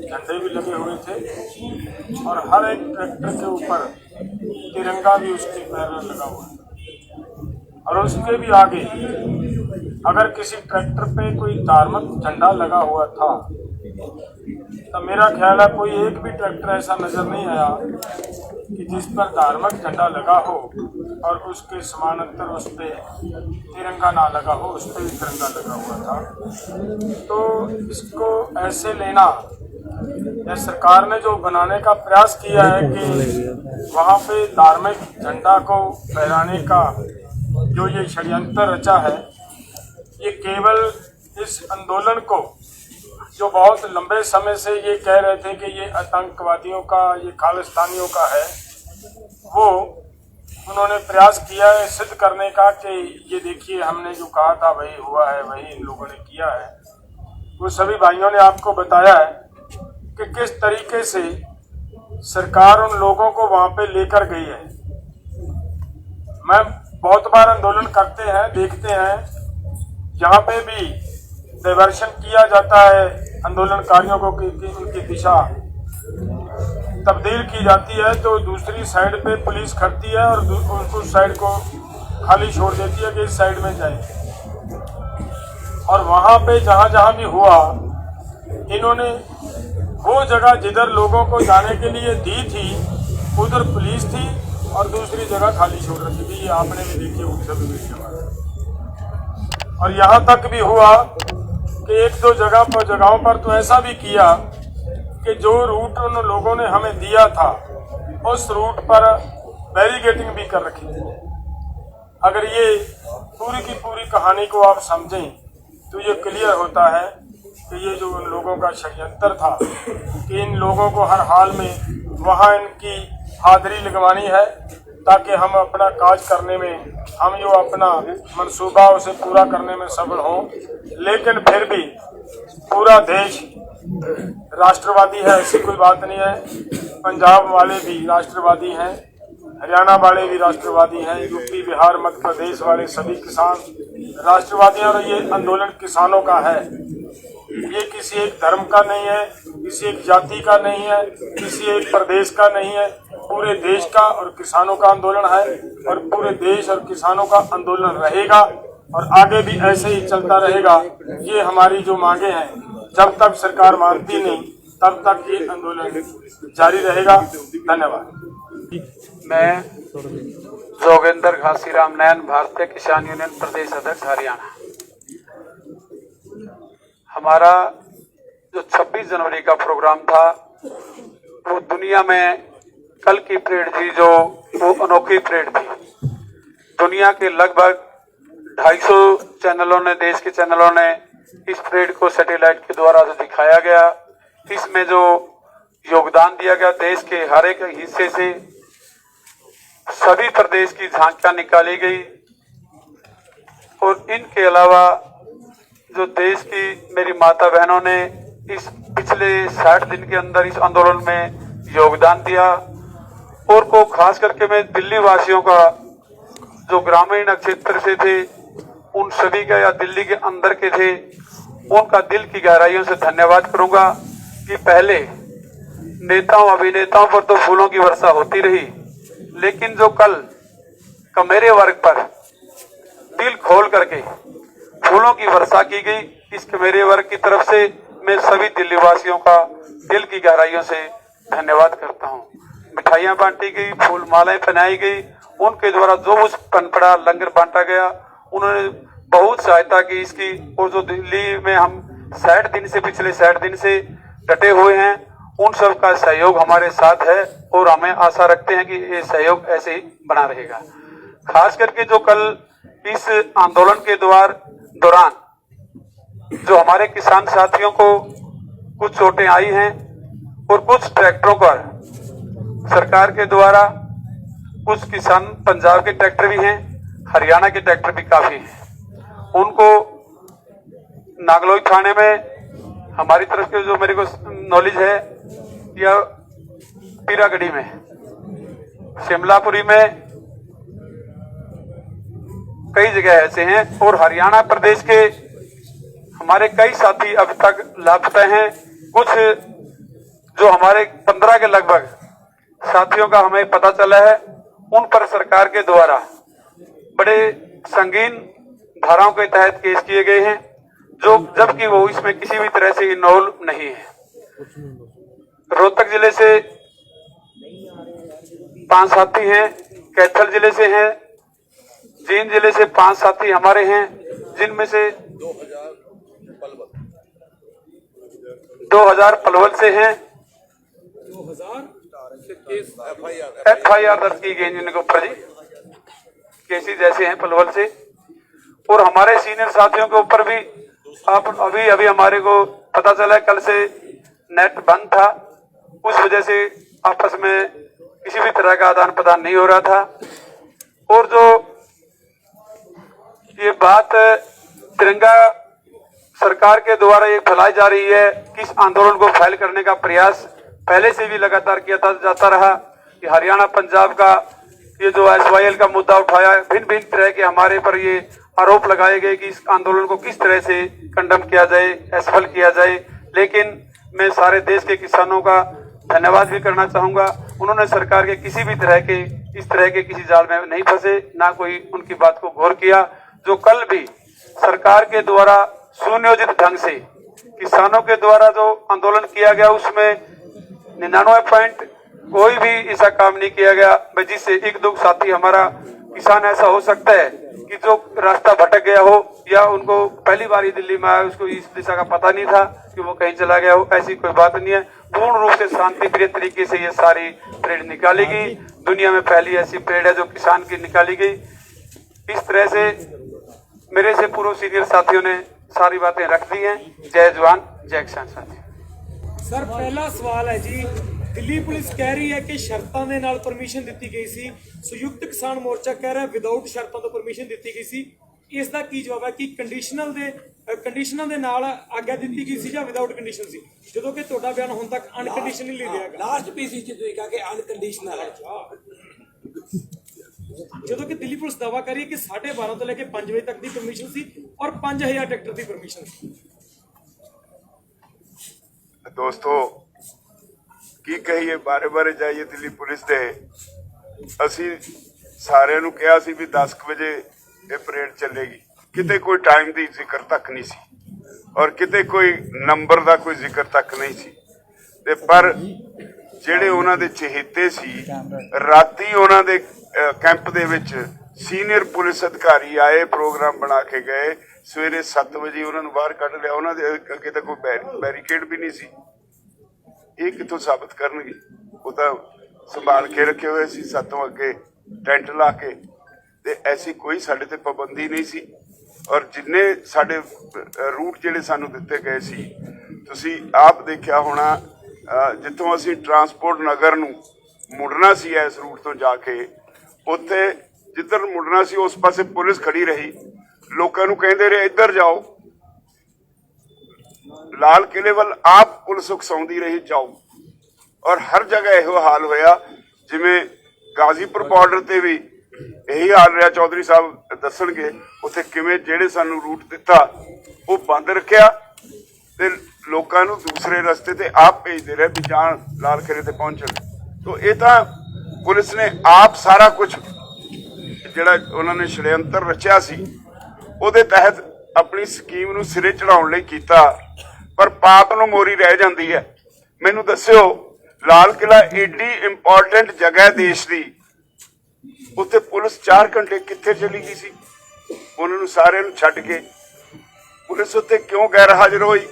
झंडे भी लगे हुए थे और हर एक ट्रैक्टर के ऊपर तिरंगा भी उसके पैर लगा हुआ है। और उसके भी आगे अगर किसी ट्रैक्टर पे कोई धार्मिक झंडा लगा हुआ था तो मेरा ख्याल है कोई एक भी ट्रैक्टर ऐसा नजर नहीं आया कि जिस पर धार्मिक झंडा लगा हो और उसके समानांतर उस पर तिरंगा ना लगा हो, उस पर भी तिरंगा लगा हुआ था। तो इसको ऐसे लेना या सरकार ने जो बनाने का प्रयास किया है कि वहाँ पे धार्मिक झंडा को फहराने का जो ये षड्यंत्र रचा है, ये केवल इस आंदोलन को जो बहुत लंबे समय से ये कह रहे थे कि ये आतंकवादियों का, ये खालिस्तानियों का है, वो उन्होंने प्रयास किया है सिद्ध करने का कि ये देखिए हमने जो कहा था वही हुआ है, वही इन लोगों ने किया है। वो सभी भाइयों ने आपको बताया है कि किस तरीके से सरकार उन लोगों को वहां पे लेकर गई है। मैं बहुत बार आंदोलन करते हैं, देखते हैं जहाँ पे भी डाइवर्शन किया जाता है आंदोलनकारियों को कि उनकी दिशा तब्दील की जाती है तो दूसरी साइड पे पुलिस खड़ती है और उस साइड को खाली छोड़ देती है कि इस साइड में जाए। और वहाँ पे जहाँ जहाँ भी हुआ, इन्होंने वो जगह जिधर लोगों को जाने के लिए दी थी उधर पुलिस थी और दूसरी जगह खाली छोड़ रखी थी। ये आपने भी देखी होगी सभी वीडियो में। और यहाँ तक भी हुआ कि एक दो जगहों पर तो ऐसा भी किया कि जो रूट उन लोगों ने हमें दिया था उस रूट पर बैरिकेडिंग भी कर रखी थी। अगर ये पूरी की पूरी कहानी को आप समझें तो ये क्लियर होता है कि ये जो उन लोगों का षड्यंत्र था कि इन लोगों को हर हाल में वहाँ इनकी हाजिरी लगवानी है ताकि हम अपना काज करने में, हम जो अपना मंसूबा उसे पूरा करने में सफल हों। लेकिन फिर भी पूरा देश राष्ट्रवादी है, ऐसी कोई बात नहीं है। पंजाब वाले भी राष्ट्रवादी हैं, हरियाणा वाले भी राष्ट्रवादी हैं, यूपी बिहार मध्य प्रदेश वाले सभी किसान राष्ट्रवादी हैं। और ये आंदोलन किसानों का है, ये किसी एक धर्म का नहीं है, किसी एक जाति का नहीं है, किसी एक प्रदेश का नहीं है, पूरे देश का और किसानों का आंदोलन है। और पूरे देश और किसानों का आंदोलन रहेगा और आगे भी ऐसे ही चलता रहेगा। ये हमारी जो मांगे हैं, जब तक सरकार मानती नहीं तब तक ये आंदोलन जारी रहेगा। धन्यवाद। मैं जोगेंद्र घासीराम नयन, भारतीय किसान यूनियन प्रदेश अध्यक्ष हरियाणा। हमारा जो 26 जनवरी का प्रोग्राम था वो दुनिया में कल की परेड थी, जो वो अनोखी परेड थी। दुनिया के लगभग 250 चैनलों ने, देश के चैनलों ने इस परेड को सैटेलाइट के द्वारा जो दिखाया गया, इसमें जो योगदान दिया गया देश के हर एक हिस्से से, सभी प्रदेश की झांकियां निकाली गई। और इनके अलावा जो देश की मेरी माता बहनों ने इस पिछले 60 दिन के अंदर इस आंदोलन में योगदान दिया, और को खास करके मैं दिल्ली वासियों का जो ग्रामीण क्षेत्र से थे उन सभी का, या दिल्ली के अंदर के थे, उनका दिल की गहराइयों से धन्यवाद करूंगा कि पहले नेताओं अभिनेताओं पर तो फूलों की वर्षा होती रही, लेकिन जो कल का मेरे वर्ग पर दिल खोल करके फूलों की वर्षा की गई, इसके मेरे वर्ग की तरफ से मैं सभी दिल्ली वासियों का दिल की गहराइयों से धन्यवाद करता हूं। मिठाइयां बांटी गई, फूल मालाएं पहनाई गई, उनके द्वारा जो उस पनपड़ा लंगर बांटा गया, उन्होंने बहुत सहायता की इसकी। और जो दिल्ली में हम 60 दिन से, पिछले 60 दिन से डटे हुए हैं, उन सब का सहयोग हमारे साथ है और हमें आशा रखते हैं कि ये सहयोग ऐसे ही बना रहेगा। खास करके जो कल इस आंदोलन के दौरान जो हमारे किसान साथियों को कुछ चोटें आई हैं और कुछ ट्रैक्टरों पर सरकार के द्वारा, कुछ किसान पंजाब के ट्रैक्टर भी हैं, हरियाणा के ट्रैक्टर भी काफी हैं, उनको नागलोई थाने में हमारी तरफ के जो मेरे को नॉलेज है या पीरागढ़ी में, शिमलापुरी में कई जगह ऐसे हैं और हरियाणा प्रदेश के हमारे कई साथी अब तक लापता हैं। कुछ जो हमारे 15 के लगभग साथियों का हमें पता चला है, उन पर सरकार के द्वारा बड़े संगीन धाराओं के तहत केस किए गए हैं, जो जबकि वो इसमें किसी भी तरह से इन्वॉल्व नहीं है। रोहतक जिले से 5 साथी हैं, कैथल जिले से हैं, जींद जिले से 5 साथी हमारे हैं, जिनमें से 2000 पलवल से हैं, 2000 FIR दर्ज की गई जिनके ऊपर जी केसेज ऐसे हैं पलवल से। और हमारे सीनियर साथियों के ऊपर भी आप अभी हमारे को पता चला है, कल से नेट बंद था, उस वजह से आपस में किसी भी तरह का आदान प्रदान नहीं हो रहा था। और जो ये बात तिरंगा सरकार के द्वारा ये फैलाई जा रही है कि इस आंदोलन को फैल करने का प्रयास पहले से भी लगातार किया जाता रहा कि हरियाणा पंजाब का ये जो SYL का मुद्दा उठाया, भिन्न भिन्न तरह के हमारे पर ये आरोप लगाए गए कि इस आंदोलन को किस तरह से कंडम किया जाए, असफल किया जाए। लेकिन मैं सारे देश के किसानों का धन्यवाद भी करना चाहूंगा, उन्होंने सरकार के किसी भी तरह के इस तरह के किसी जाल में नहीं फंसे, ना कोई उनकी बात को गौर किया। जो कल भी सरकार के द्वारा सुनियोजित ढंग से किसानों के द्वारा जो आंदोलन किया गया, उसमें 99 कोई भी ऐसा काम नहीं किया गया जिससे एक दो साथी हमारा किसान ऐसा हो सकता है कि जो रास्ता भटक गया हो या उनको पहली बार ही दिल्ली में आया, उसको इस दिशा का पता नहीं था कि वो कहीं चला गया हो, ऐसी कोई बात नहीं है। पूर्ण रूप से शांति प्रिय तरीके से ये सारी परेड निकाली गई। दुनिया में पहली ऐसी परेड है जो किसान की निकाली गई। इस तरह से मेरे से पूर्व सीनियर साथियों ने सारी बातें रख दी हैं। जय जवान जय किसान साथी। ਸਰ ਪਹਿਲਾ ਸਵਾਲ ਹੈ ਜੀ, ਦਿੱਲੀ ਪੁਲਿਸ ਕਹਿ ਰਹੀ ਹੈ ਕਿ ਸ਼ਰਤਾਂ ਦੇ ਨਾਲ ਪਰਮਿਸ਼ਨ ਦਿੱਤੀ ਗਈ ਸੀ, ਸੰਯੁਕਤ ਕਿਸਾਨ ਮੋਰਚਾ ਕਹਿ ਰਿਹਾ ਵਿਦਆਊਟ ਸ਼ਰਤਾਂ ਤੋਂ ਪਰਮਿਸ਼ਨ ਦਿੱਤੀ ਗਈ ਸੀ। ਇਸ ਦਾ ਕੀ ਜਵਾਬ ਹੈ ਕਿ ਕੰਡੀਸ਼ਨਾਂ ਦੇ ਨਾਲ ਆਗਿਆ ਦਿੱਤੀ ਗਈ ਸੀ ਜਾਂ ਵਿਦਆਊਟ ਕੰਡੀਸ਼ਨ ਸੀ, ਜਦੋਂ ਕਿ ਤੁਹਾਡਾ ਬਿਆਨ ਹੁਣ ਤੱਕ ਅਨਕੰਡੀਸ਼ਨਲੀ ਰਿਹਾ ਹੈ? ਲਾਸਟ ਪੀਸੀ ਚ ਤੁਸੀਂ ਕਹਾ ਕਿ ਅਨਕੰਡੀਸ਼ਨਲ ਹੈ, ਜਦੋਂ ਕਿ ਦਿੱਲੀ ਪੁਲਿਸ ਦਾਅਵਾ ਕਰ ਰਹੀ ਹੈ ਕਿ 12:30 ਤੋਂ ਲੈ ਕੇ 5 ਵਜੇ ਤੱਕ ਦੀ ਪਰਮਿਸ਼ਨ ਸੀ ਔਰ 5000 ਟਰੈਕਟਰ ਦੀ ਪਰਮਿਸ਼ਨ ਸੀ। ਦੋਸਤੋ ਕੀ ਕਹੀਏ, ਬਾਰੇ ਬਾਰੇ ਜਾਈਏ ਦਿੱਲੀ ਪੁਲਿਸ ਦੇ। ਅਸੀਂ ਸਾਰਿਆਂ ਨੂੰ ਕਿਹਾ ਸੀ ਵੀ 10 ਵਜੇ ਇਹ ਪਰੇਡ ਚੱਲੇਗੀ, ਕਿਤੇ ਕੋਈ ਟਾਈਮ ਦੀ ਜ਼ਿਕਰ ਤੱਕ ਨਹੀਂ ਸੀ ਔਰ ਕਿਤੇ ਕੋਈ ਨੰਬਰ ਦਾ ਕੋਈ ਜ਼ਿਕਰ ਤੱਕ ਨਹੀਂ ਸੀ। ਤੇ ਪਰ ਜਿਹੜੇ ਉਹਨਾਂ ਦੇ ਚਹੇਤੇ ਸੀ, ਰਾਤੀ ਉਹਨਾਂ ਦੇ ਕੈਂਪ ਦੇ ਵਿੱਚ ਸੀਨੀਅਰ ਪੁਲਿਸ ਅਧਿਕਾਰੀ ਆਏ, ਪ੍ਰੋਗਰਾਮ ਬਣਾ ਕੇ ਗਏ। ਸਵੇਰੇ 7 ਵਜੇ ਉਹਨਾਂ ਨੂੰ ਬਾਹਰ ਕੱਢ ਲਿਆ। ਉਹਨਾਂ ਦੇ ਅੱਗੇ ਤਾਂ ਕੋਈ ਬੈਰੀਕੇਡ ਵੀ ਨਹੀਂ ਸੀ। ਇਹ ਕਿੱਥੋਂ ਸਾਬਤ ਕਰਨਗੇ? ਉਹ ਤਾਂ ਸੰਭਾਲ ਕੇ ਰੱਖੇ ਹੋਏ ਸੀ ਸਾਤੋਂ ਅੱਗੇ ਟੈਂਟ ਲਾ ਕੇ, ਤੇ ਐਸੀ ਕੋਈ ਸਾਡੇ ਤੇ ਪਾਬੰਦੀ ਨਹੀਂ ਸੀ। ਔਰ ਜਿੰਨੇ ਸਾਡੇ ਰੂਟ ਜਿਹੜੇ ਸਾਨੂੰ ਦਿੱਤੇ ਗਏ ਸੀ, ਤੁਸੀਂ ਆਪ ਦੇਖਿਆ ਹੋਣਾ, ਜਿੱਥੋਂ ਅਸੀਂ ਟਰਾਂਸਪੋਰਟ ਨਗਰ ਨੂੰ ਮੁੜਨਾ ਸੀ ਇਸ ਰੂਟ ਤੋਂ ਜਾ ਕੇ, ਉੱਥੇ ਜਿੱਧਰ ਮੁੜਨਾ ਸੀ ਉਸ ਪਾਸੇ ਪੁਲਿਸ ਖੜੀ ਰਹੀ, ਲੋਕਾਂ ਨੂੰ ਕਹਿੰਦੇ ਰਹੇ ਇੱਧਰ ਜਾਓ। ਲਾਲ ਕਿਲੇ ਵੱਲ ਆਪ ਪੁਲਿਸ ਉਕਸਾਉਂਦੀ ਰਹੀ ਜਾਓ। ਔਰ ਹਰ ਜਗ੍ਹਾ ਇਹੋ ਹਾਲ ਹੋਇਆ, ਜਿਵੇਂ ਗਾਜ਼ੀਪੁਰ ਬਾਰਡਰ ਤੇ ਵੀ ਇਹੀ ਹਾਲ ਰਿਹਾ। ਚੌਧਰੀ ਸਾਹਿਬ ਦੱਸਣਗੇ ਉੱਥੇ ਕਿਵੇਂ ਜਿਹੜੇ ਸਾਨੂੰ ਰੂਟ ਦਿੱਤਾ ਉਹ ਬੰਦ ਰੱਖਿਆ ਤੇ ਲੋਕਾਂ ਨੂੰ ਦੂਸਰੇ ਰਸਤੇ ਤੇ ਆਪ ਭੇਜਦੇ ਰਹੇ ਵੀ ਜਾਣ ਲਾਲ ਕਿਲੇ ਤੇ ਪਹੁੰਚਣ। ਤੋ ਇਹ ਤਾਂ ਪੁਲਿਸ ਨੇ ਆਪ ਸਾਰਾ ਕੁਝ ਜਿਹੜਾ ਉਹਨਾਂ ਨੇ ਛੜਯੰਤਰ ਰਚਿਆ ਸੀ ਉਹਦੇ ਤਹਿਤ ਆਪਣੀ ਸਕੀਮ ਨੂੰ ਸਿਰੇ ਚੜਾਉਣ ਲਈ ਕੀਤਾ। ਪਰ ਪਾਪ ਨੂੰ ਮੋਰੀ ਰਹਿ ਜਾਂਦੀ ਹੈ। ਮੈਨੂੰ ਦੱਸਿਓ, ਲਾਲ ਕਿਲਾ ਏਡੀ ਇੰਪੋਰਟੈਂਟ ਜਗ੍ਹਾ ਦੇਸ਼ ਦੀ, ਉੱਥੇ ਪੁਲਿਸ 4 ਘੰਟੇ ਕਿੱਥੇ ਚਲੀ ਗਈ ਸੀ? ਉਹਨਾਂ ਨੂੰ ਸਾਰਿਆਂ ਨੂੰ ਛੱਡ ਕੇ ਪੁਲਿਸ ਉੱਤੇ ਕਿਉਂ ਗੈਰ ਹਾਜ਼ਰ ਹੋਈ?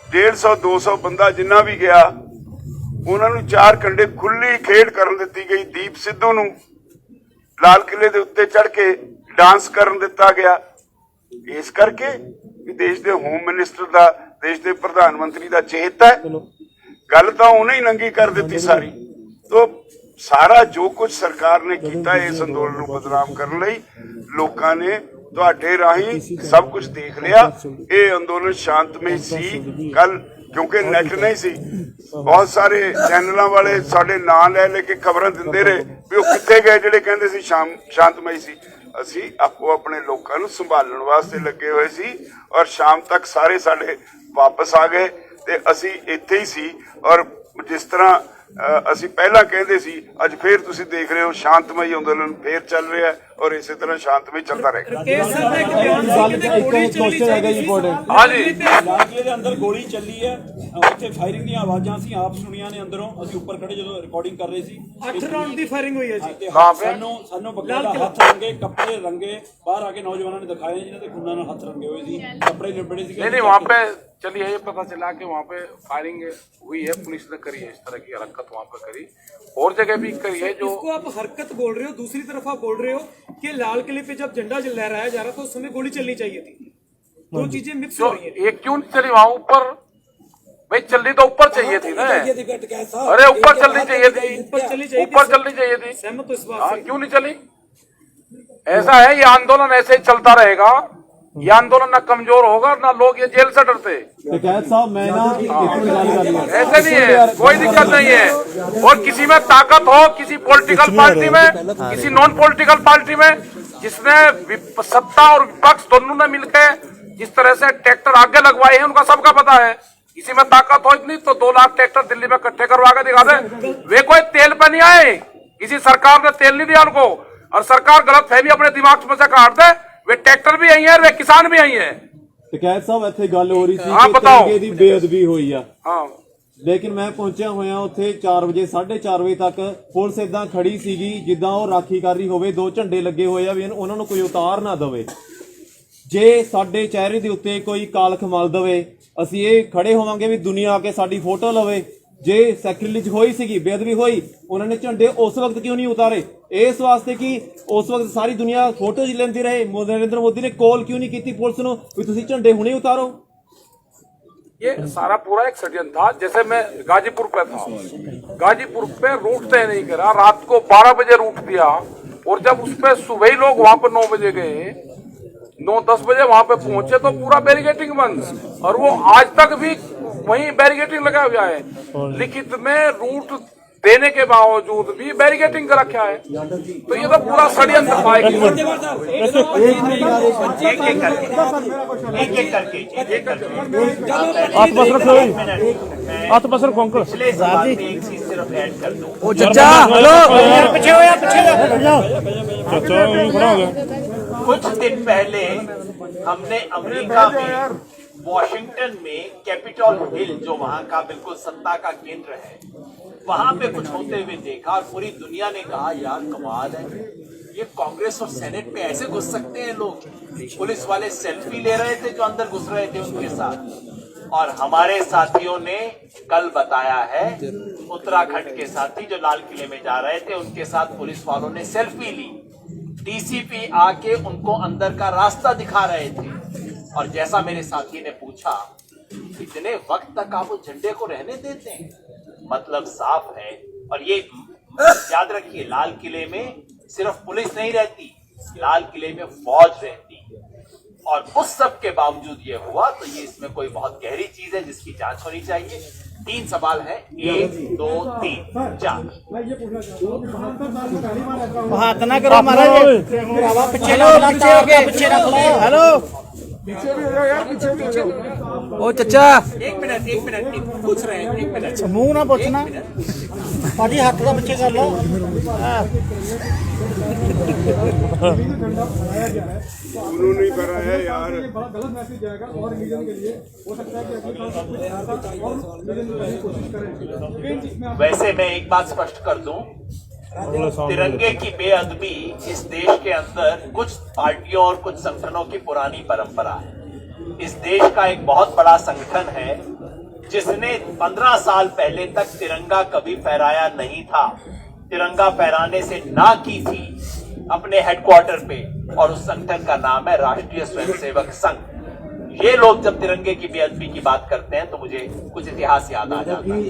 150 200 ਬੰਦਾ ਜਿੰਨਾ ਵੀ ਗਿਆ, ਉਹਨਾਂ ਨੂੰ 4 ਘੰਟੇ ਖੁੱਲੀ ਖੇਡ ਕਰਨ ਦਿੱਤੀ ਗਈ। ਦੀਪ ਸਿੱਧੂ ਨੂੰ ਲਾਲ ਕਿਲੇ ਦੇ ਉੱਤੇ ਚੜ ਕੇ ਡਾਂਸ ਕਰਨ ਦਿੱਤਾ ਗਿਆ, ਇਸ ਕਰਕੇ ਕਿ देश के होम मिनिस्टर का, देश के प्रधानमंत्री का चेता है। गल तो उन्हें ही नंगी कर दी सारी। तो सारा जो कुछ सरकार ने किया इस अंदोलन को बदनाम करने लई, लोगों ने तुहाडे राही सब कुछ देख लिया। ये अंदोलन शांतमय सी। कल क्योंकि नेट नहीं सी, बहुत सारे चैनलों वाले साडे नाम ले लेके खबरां दिंदे रहे भी वो कित्थे गए जिहड़े कहंदे सी शांतमय सी। असी आपको अपने लोगों को संभालण वास्ते लगे हुए सी और शाम तक सारे साडे वापस आ गए ते असी इत्थे ही सी। और जिस तरह ਅਸੀਂ ਪਹਿਲਾਂ ਕਹਿੰਦੇ ਸੀ, ਅੱਜ ਫੇਰ ਤੁਸੀਂ ਦੇਖ ਰਹੇ ਹੋ ਸ਼ਾਂਤਮਈ ਅੰਦੋਲਨ ਫੇਰ ਚੱਲ ਰਿਹਾ ਹੈ ਔਰ ਇਸੇ ਤਰ੍ਹਾਂ ਸ਼ਾਂਤਮਈ ਚੱਲਦਾ ਰਹੇਗਾ। ਹਾਂਜੀ, ਇਲਾਕੇ ਦੇ ਅੰਦਰ ਗੋਲੀ ਚੱਲੀ ਹੈ, ਉੱਥੇ ਫਾਇਰਿੰਗ ਦੀਆਂ ਆਵਾਜ਼ਾਂ ਸੀ, ਆਪ ਸੁਣੀਆਂ ਨੇ ਅੰਦਰੋਂ। ਅਸੀਂ ਉੱਪਰ ਖੜੇ ਜਦੋਂ ਰਿਕਾਰਡਿੰਗ ਕਰ ਰਹੇ ਸੀ, 8 ਰਾਉਂਡ ਦੀ ਫਾਇਰਿੰਗ ਹੋਈ ਹੈ ਜੀ। ਸਾਨੂੰ ਬਕਾਇਦਾ ਹੱਥ ਰੰਗੇ, ਕੱਪੜੇ रंगे, बाहर आके नौजवानों ने दिखाए जिन्होंने तो खुन्ना हाथ रंगे हुए थे, कपड़े लिबड़े थे। नहीं, वहाँ पे चलिए ये पता चला कि वहाँ पे फायरिंग हुई है, पुलिस ने करी है, इस तरह की हरकत वहाँ पे करी, और जगह भी करी है। जो इसको आप हरकत बोल रहे हो, दूसरी तरफ आप बोल रहे हो कि लाल किले पे जब झंडा लहराया जा रहा था उस समय गोली चलनी चाहिए थी। दो चीजें मिक्स हो रही है। ये क्यों नहीं चली वहाँ ऊपर? भाई चलनी तो ऊपर चाहिए थी ना। अरे ऊपर चलनी चाहिए थी, ऊपर चलनी चाहिए थी। सहमत तो इस बात से। क्यों नहीं चली? ऐसा है, ये आंदोलन ऐसे ही चलता रहेगा। ये आंदोलन ना कमजोर होगा ना लोग ये जेल से डरते। साहब मैं ना ऐसे नहीं है, कोई दिक्कत नहीं है। और किसी में ताकत हो, किसी पॉलिटिकल पार्टी में, किसी नॉन पॉलिटिकल पार्टी में, जिसने सत्ता और विपक्ष दोनों ने मिलकर जिस तरह से ट्रैक्टर आगे लगवाए हैं, उनका सबका पता है। किसी में ताकत हो इतनी तो 2 लाख ट्रैक्टर दिल्ली में इकट्ठे करवा के दिखा दे। वे कोई तेल पे नहीं आए, किसी सरकार ने तेल नहीं दिया उनको। और सरकार गलत फहमी अपने दिमाग में से काट दे। वे ट्रैक्टर भी आई है, वे किसान भी आई है। साहब इत्थे गल हो रही थी हाँ, बताओ। दी बेअदबी हुई आ। हाँ, लेकिन मैं पहुंचा होया उत्थे 4 वजे 4:30 वजे तक पुलिस इदां खड़ी सीगी जिद्दां ਉਹ राखी कर रही होवे। 2 झंडे लगे होए आ भी ਉਹਨਾਂ ਨੂੰ ਕੋਈ ਉਤਾਰ ਨਾ ਦਵੇ। ਜੇ ਸਾਡੇ ਚਿਹਰੇ ਦੇ ਉੱਤੇ ਕੋਈ ਕਾਲਖ ਮਲ ਦਵੇ, ਅਸੀਂ ਇਹ ਖੜੇ ਹੋਵਾਂਗੇ ਵੀ ਦੁਨੀਆ ਆ ਕੇ ਸਾਡੀ ਫੋਟੋ ਲਵੇ। ਜੇ ਸੈਕ੍ਰਿਲੇਜ ਹੋਈ ਸੀਗੀ, ਬੇਅਦਬੀ ਹੋਈ, ਉਹਨਾਂ ਨੇ ਝੰਡੇ ਉਸ ਵਕਤ ਕਿਉਂ ਨਹੀਂ ਉਤਾਰੇ? ਇਸ ਵਾਸਤੇ ਕਿ ਉਸ ਵਕਤ ਸਾਰੀ ਦੁਨੀਆ ਫੋਟੋ ਜੀ ਲੈਂਦੀ ਰਹੇ। नरेंद्र मोदी ने कॉल क्यों नहीं की पुलिस ਨੂੰ ਵੀ ਤੁਸੀਂ ਝੰਡੇ ਹੁਣੇ ਉਤਾਰੋ? ये सारा पूरा एक षड्यंत्र था। जैसे मैं गाजीपुर पे था, गाजीपुर पे रूट तय नहीं करा, रात को 12 बजे रूट दिया। और जब उस पे सुबह ही लोग वहां पर 9 बजे गए, 9-10 बजे वहां पे पहुंचे तो पूरा बैरिकेटिंग बंद। और वो आज तक भी वहीं बैरिकेटिंग लगा हुआ है। लिखित में रूट देने के बावजूद भी बैरिकेटिंग कर रखा है। तो ये तो पूरा षड्यंत्र था। पिछले सवाल में एक चीज सिर्फ ऐड कर दूं। कुछ दिन पहले हमने अमेरिका में वॉशिंगटन में कैपिटल हिल, जो वहां का बिल्कुल सत्ता का केंद्र है, वहां पे कुछ होते हुए देखा और पूरी दुनिया ने कहा यार कमाल है, ये कांग्रेस और सेनेट में ऐसे घुस सकते हैं लोग। पुलिस वाले सेल्फी ले रहे थे जो अंदर घुस रहे थे उनके साथ। और हमारे साथियों ने कल बताया है, उत्तराखंड के साथी जो लाल किले में जा रहे थे उनके साथ पुलिस वालों ने सेल्फी ली। डीसीपी आके उनको अंदर का रास्ता दिखा रहे थे। और जैसा मेरे साथी ने पूछा, इतने वक्त तक आप उस झंडे को रहने देते हैं, मतलब साफ है। और ये याद रखिए, लाल किले में सिर्फ पुलिस नहीं रहती, लाल किले में फौज रहती। और उस सब के बावजूद ये हुआ, तो ये इसमें कोई बहुत गहरी चीज है जिसकी जांच होनी चाहिए। 3 सवाल है, 1 2 3 4। हाथ ना करो महाराज, हेलो ओ चचा, एक मिनट पूछ रहे हैं, 1 मिनट। मुंह ना पूछना, पार्टी हाथ का पीछे कर लो। उन्होंने करा है यार। गलत मैसेज जाएगा और रीजन के लिए हो सकता है कि अगली बार वैसे मैं एक बात स्पष्ट कर दूं, तिरंगे की बेअदबी इस देश के अंदर कुछ पार्टियों और कुछ संगठनों की पुरानी परंपरा है। इस देश का एक बहुत बड़ा संगठन है जिसने 15 साल पहले तक तिरंगा कभी फहराया नहीं था। तिरंगा फहराने से ना की थी अपने हेडक्वार्टर पे, और उस संगठन का नाम है राष्ट्रीय स्वयंसेवक संघ। ये लोग जब तिरंगे की बेअदबी की बात करते हैं तो मुझे कुछ इतिहास याद आ जाता है।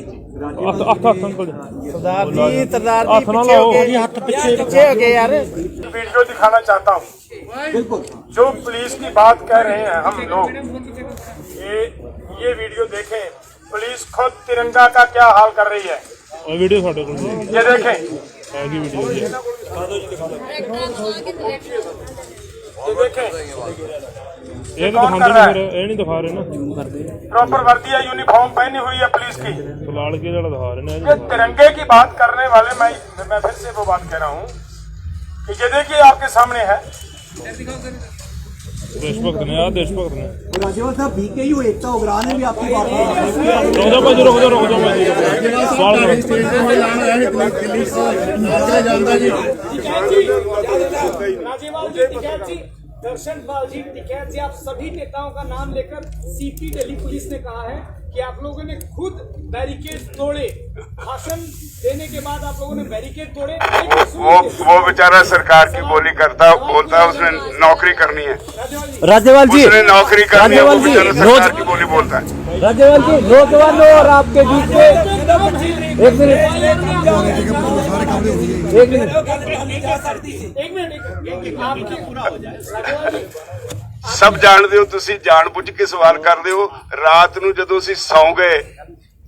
वीडियो दिखाना चाहता हूँ। जो पुलिस की बात कह रहे हैं हम लोग, ये वीडियो देखें। पुलिस खुद तिरंगा का क्या हाल कर रही है, वीडियो ये देखें। ये देखें, ये नहीं दिखा रहे ना, प्रॉपर वर्दी या यूनिफॉर्म पहनी हुई है पुलिस की। लाल के दिखा रहे ये तिरंगे की बात करने वाले मैं फिर से वो बात कह रहा हूँ कि ये देखिए आपके सामने है। देशभक्त ने यार, देशभक्त ने। राजेवाल साहब BKU एकता उग्रान ने भी आपकी बात रुक जाओ भाई, रुक जाओ राजेवाल जी, टिकैत जी, दर्शन पाल जी, टिकैत जी, आप सभी नेताओं का नाम लेकर CP दिल्ली पुलिस ने कहा है कि आप लोगों ने खुद बैरिकेड तोड़े। भाषण देने के बाद आप लोगों ने बैरिकेड तोड़े। वो बेचारा सरकार की बोली करता बोलता है, उसने नौकरी करनी है। राजेवाल जी, उसने नौकरी करनी है, वो बेचारा सरकार की बोली बोलता है। राजेवाल जी, नौजवानों और आपके बीच में एक मिनट सब जानते हो, ਤੁਸੀਂ ਜਾਣਬੁੱਝ ਕੇ ਸਵਾਲ ਕਰਦੇ ਹੋ। ਰਾਤ ਨੂੰ ਜਦੋਂ ਅਸੀਂ ਸੌਂ ਗਏ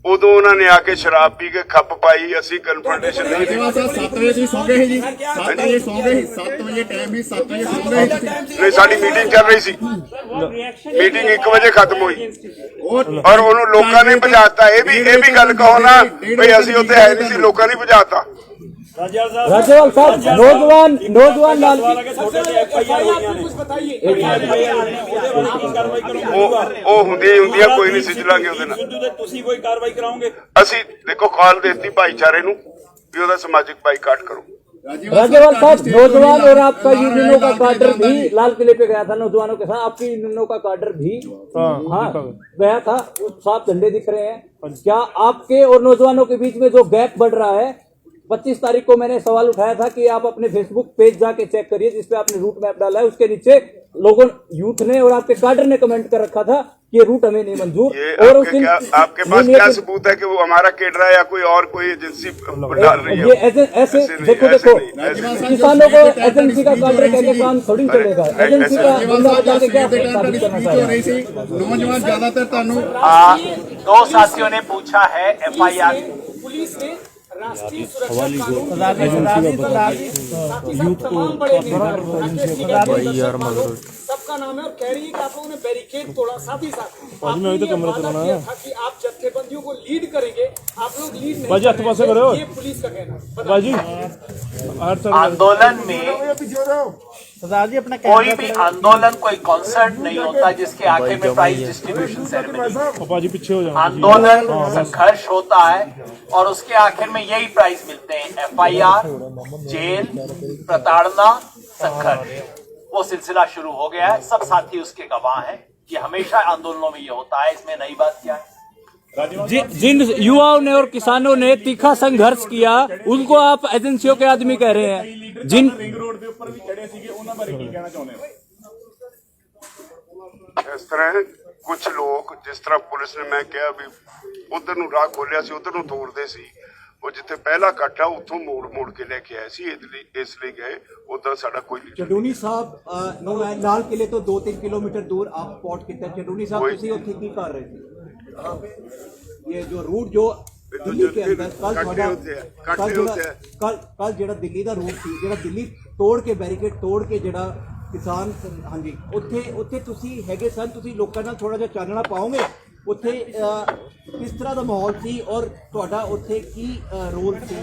ਉਦੋਂ ਉਹਨਾਂ ਨੇ ਆ ਕੇ ਸ਼ਰਾਬ ਪੀ ਕੇ ਖੱਪ ਪਾਈ। ਅਸੀਂ ਕਨਫਰੰਟੇਸ਼ਨ ਨਹੀਂ 7 ਵਜੇ ਤੁਸੀਂ ਸੌਂ ਗਏ ਜੀ, 7 ਵਜੇ ਸੌਂ ਗਏ, 7 ਵਜੇ ਟਾਈਮ ਹੀ 7 ਵਜੇ ਸੌਂ ਗਏ। ਨਹੀਂ, ਸਾਡੀ ਮੀਟਿੰਗ ਚੱਲ ਰਹੀ ਸੀ, ਮੀਟਿੰਗ 1 ਵਜੇ ਖਤਮ ਹੋਈ ਔਰ ਉਹਨੂੰ ਲੋਕਾਂ ਨੇ ਭਜਾਤਾ। ਇਹ ਵੀ ਗੱਲ ਕਹੋ ਨਾ ਭਈ ਅਸੀਂ ਉੱਥੇ ਹੈ ਨਹੀਂ ਸੀ, ਲੋਕਾਂ ਨੇ ਭਜਾਤਾ। राजेवाल साहब, नौजवान लाल कुछ बताइए। ਉਹ ਹੁੰਦੀਆਂ ਕੋਈ ਨਹੀਂ, ਸਿੱਝ ਲਾਂਗੇ ਉਹਦੇ ਨਾਲ। ਤੁਸੀਂ ਕੋਈ ਕਾਰਵਾਈ ਕਰਾਓਗੇ? ਅਸੀਂ ਦੇਖੋ ਕਾਲ ਦੇਤੀ ਭਾਈਚਾਰੇ ਨੂੰ ਵੀ ਉਹਦਾ ਸਮਾਜਿਕ ਬਾਈਕਾਟ ਕਰੋ। राजेवाल साहब, नौजवान और आपका यूनियनों का काडर भी लाल किले पे गया था। नौजवानों के साथ आपकी यूनियनों का काडर भी गया था। साफ झंडे दिख रहे हैं। क्या आपके और नौजवानों के बीच में जो गैप बढ़ रहा है, 25 तारीख को मैंने सवाल उठाया था कि आप अपने फेसबुक पेज जाके चेक करिए जिसपे आपने रूट मैप डाला है। उसके नीचे लोगों, यूथ ने और आपके काडर ने कमेंट कर रखा था कि ये रूट हमें नहीं मंजूर। और आपके पास क्या सबूत है कि वो हमारा केडर है या कोई और कोई एजेंसी डाल रही है? ये ऐसे देखो किसानों को एजेंसी का काडर कहने काम थोड़ी चलेगा। एजेंसी का बंदा बता के क्या साबित करना चाहिए? नौजवान ज्यादातर तानू 2 साथियों ने पूछा है FIR पुलिस ने राष्ट्रीय सुरक्षा कानून तमाम बड़े सबका नाम है और कह रही है कि आप लोगों ने बैरिकेड तोड़ा। साथ ही साथ आपने ये वादा किया था कि आप जत्थेबंदियों को लीड करेंगे। आप लोग लीड नहीं कर रहे। ये पुलिस का कहना है। आंदोलन में कोई भी आंदोलन कोई कॉन्सर्ट नहीं होता जिसके आखिर में प्राइज डिस्ट्रीब्यूशन सेरेमनी। आंदोलन संघर्ष होता है और उसके आखिर में यही प्राइज मिलते हैं, FIR, जेल, प्रताड़ना, संघर्ष। वो सिलसिला शुरू हो गया है, सब साथी उसके गवाह हैं। ये हमेशा आंदोलनों में ये होता है, इसमें नई बात क्या है? जिन युवाओं ने और किसानों ने तीखा संघर्ष किया उनको आप एजेंसियों के आदमी कह रहे हैं। जिन इस तरह कुछ लोग, जिस तरह पुलिस ने मैं कहा भी उधर ਨੂੰ ਰਾਹ ਖੋਲਿਆ ਸੀ, ਉਧਰ ਨੂੰ ਤੋੜਦੇ ਸੀ। ਉਹ ਜਿੱਥੇ ਪਹਿਲਾ ਕੱਟ ਆ ਉੱਥੋਂ ਮੋੜ ਕੇ ਲੈ ਕੇ ਆਏ ਸੀ, ਇਸ ਲਈ ਗਏ। ਉਧਰ ਸਾਡਾ ਕੋਈ ਚਡੂਨੀ ਸਾਹਿਬ ਲਾਲ ਕਿਲੇ ਤੋਂ 2-3 ਕਿਲੋमीटर दूर आप स्पॉट किया। चडूनी साहब ਤੁਸੀਂ ਉੱਥੇ ਕੀ ਕਰ ਰਹੇ ਸੀ? ये जो रूट जो दिल्ली के अंदर कल ਜਿਹੜਾ ਦਿੱਲੀ ਦਾ ਰੂਟ ਸੀ, ਜਿਹੜਾ ਦਿੱਲੀ ਤੋੜ ਕੇ ਬੈਰੀਕੇਡ ਤੋੜ ਕੇ ਜਿਹੜਾ ਕਿਸਾਨ, ਹਾਂਜੀ, ਉੱਥੇ ਤੁਸੀਂ ਹੈਗੇ ਸਨ। ਤੁਸੀਂ ਲੋਕਾਂ ਨਾਲ ਥੋੜਾ ਜਿਹਾ ਚਾਨਣਾ ਪਾਓਗੇ ਉੱਥੇ ਕਿਸ ਤਰ੍ਹਾਂ ਦਾ ਮਾਹੌਲ ਸੀ ਔਰ ਤੁਹਾਡਾ ਉੱਥੇ ਕੀ ਰੋਲ ਸੀ?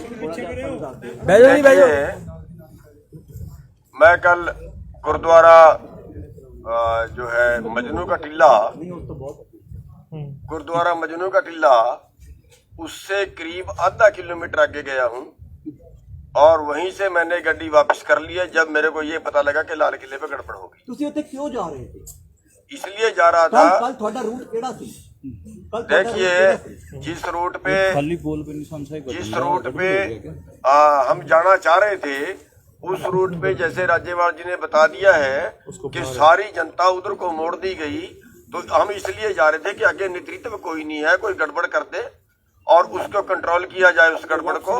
मैं कल गुरुद्वारा जो है मजनू का टीला, गुरुद्वारा मजनू का टीला, उससे करीब आधा किलोमीटर आगे गया हूँ और वहीं से मैंने गाड़ी वापस कर ली है जब मेरे को ये पता लगा कि लाल किले पे गड़बड़ हो गई। ਤੁਸੀਂ ਉੱਥੇ ਕਿਉਂ ਜਾ ਰਹੇ थे? इसलिए जा रहा था। कल ਤੁਹਾਡਾ रूट ਕਿਹੜਾ ਸੀ? देखिए, जिस रूट पे हम जाना चाह रहे थे, उस रूट पे जैसे राज्यपाल जी ने बता दिया है कि सारी जनता उधर को मोड़ दी गई, तो हम इसलिए जा रहे थे कि आगे नेतृत्व कोई नहीं है, कोई गड़बड़ कर दे और उसको कंट्रोल किया जाए, उस गड़बड़ को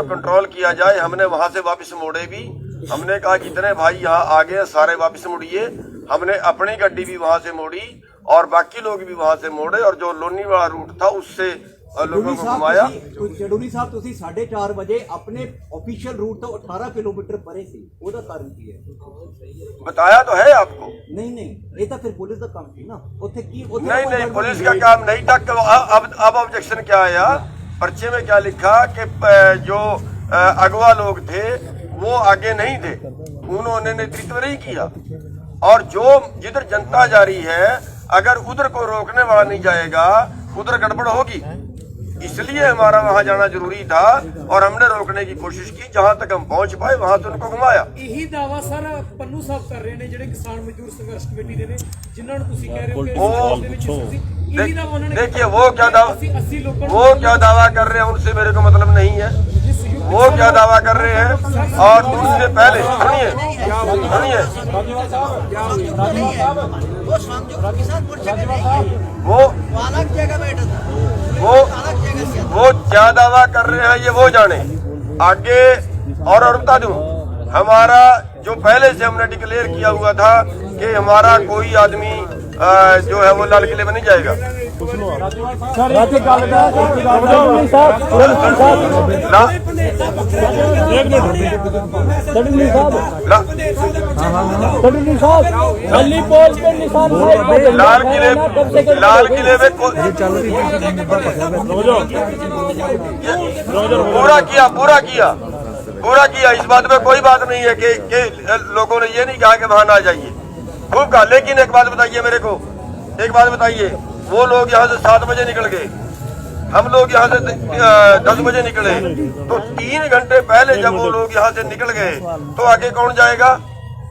कंट्रोल किया जाए। हमने वहां से वापस मोड़े भी, हमने कहा जितने भाई यहाँ आ गए सारे वापस मुड़िए। हमने अपनी गाड़ी भी वहां से मोड़ी और बाकी लोग भी वहां से मोड़े और जो लोनी वाला रूट था उससे लोगों को घुमाया। चडूरी साहब तुसी 4:30 वजे अपने ऑफिशियल रूट तो 18 किलोमीटर परे सी, ओदा कारण की है? बताया तो है आपको। नहीं ये तो फिर पुलिस का काम थी ना, उथे की नहीं पुलिस का काम नहीं था। अब ऑब्जेक्शन क्या आया, पर्चे में क्या लिखा कि जो अगवा लोग थे वो आगे नहीं थे, उन्होंने नेतृत्व नहीं किया और जो जिधर जनता जा रही है अगर उधर को रोकने वाला नहीं जाएगा उधर गड़बड़ होगी। इसलिए हमारा वहां जाना जरूरी था और हमने रोकने की कोशिश की, जहां तक हम पहुंच पाए वहां से उनको घुमाया। यही दावा सर पन्नू साहब कर रहे ने ਜਿਹੜੇ किसान मजदूर संघर्ष कमेटी ਦੇ ਨੇ, ਜਿਨ੍ਹਾਂ ਨੂੰ ਤੁਸੀਂ ਕਹਿ ਰਹੇ ਹੋ कि देखिए वो क्या दावा कर रहे हैं उनसे मेरे को मतलब नहीं है, वो क्या दावा कर रहे हैं। और उससे पहले सुनिए वो क्या दावा कर रहे हैं ये वो जाने आगे। और बता दूं, हमारा जो पहले से हमने डिक्लेयर किया हुआ था कि हमारा कोई आदमी जो है वो लाल किले में नहीं जाएगा। लाल किले में पूरा किया। इस बात में कोई बात नहीं है कि लोगों ने ये नहीं कहा कि वहां ना जाइए, खूब कहा। लेकिन एक बात बताइए मेरे को, एक बात बताइए, वो लोग यहाँ से 7 बजे निकल गए, हम लोग यहाँ से 10 बजे निकले, तो 3 घंटे पहले जब वो लोग यहाँ से निकल गए तो आगे कौन जाएगा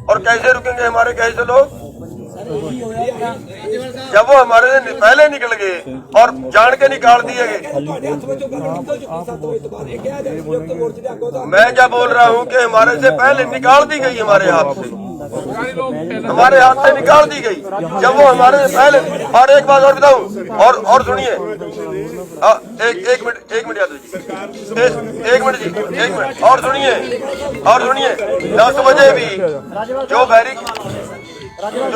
और कैसे रुकेंगे हमारे कैसे लोग? जब वो हमारे से पहले निकल गए और जान के निकाल दिए गए। मैं क्या बोल रहा हूँ कि हमारे से पहले निकाल दी गई, हमारे हाथ से निकाल दी गई जब वो हमारे से पहले। और एक बात और बताऊं और सुनिए, एक मिनट यादव जी, एक मिनट और सुनिए 10 बजे भी जो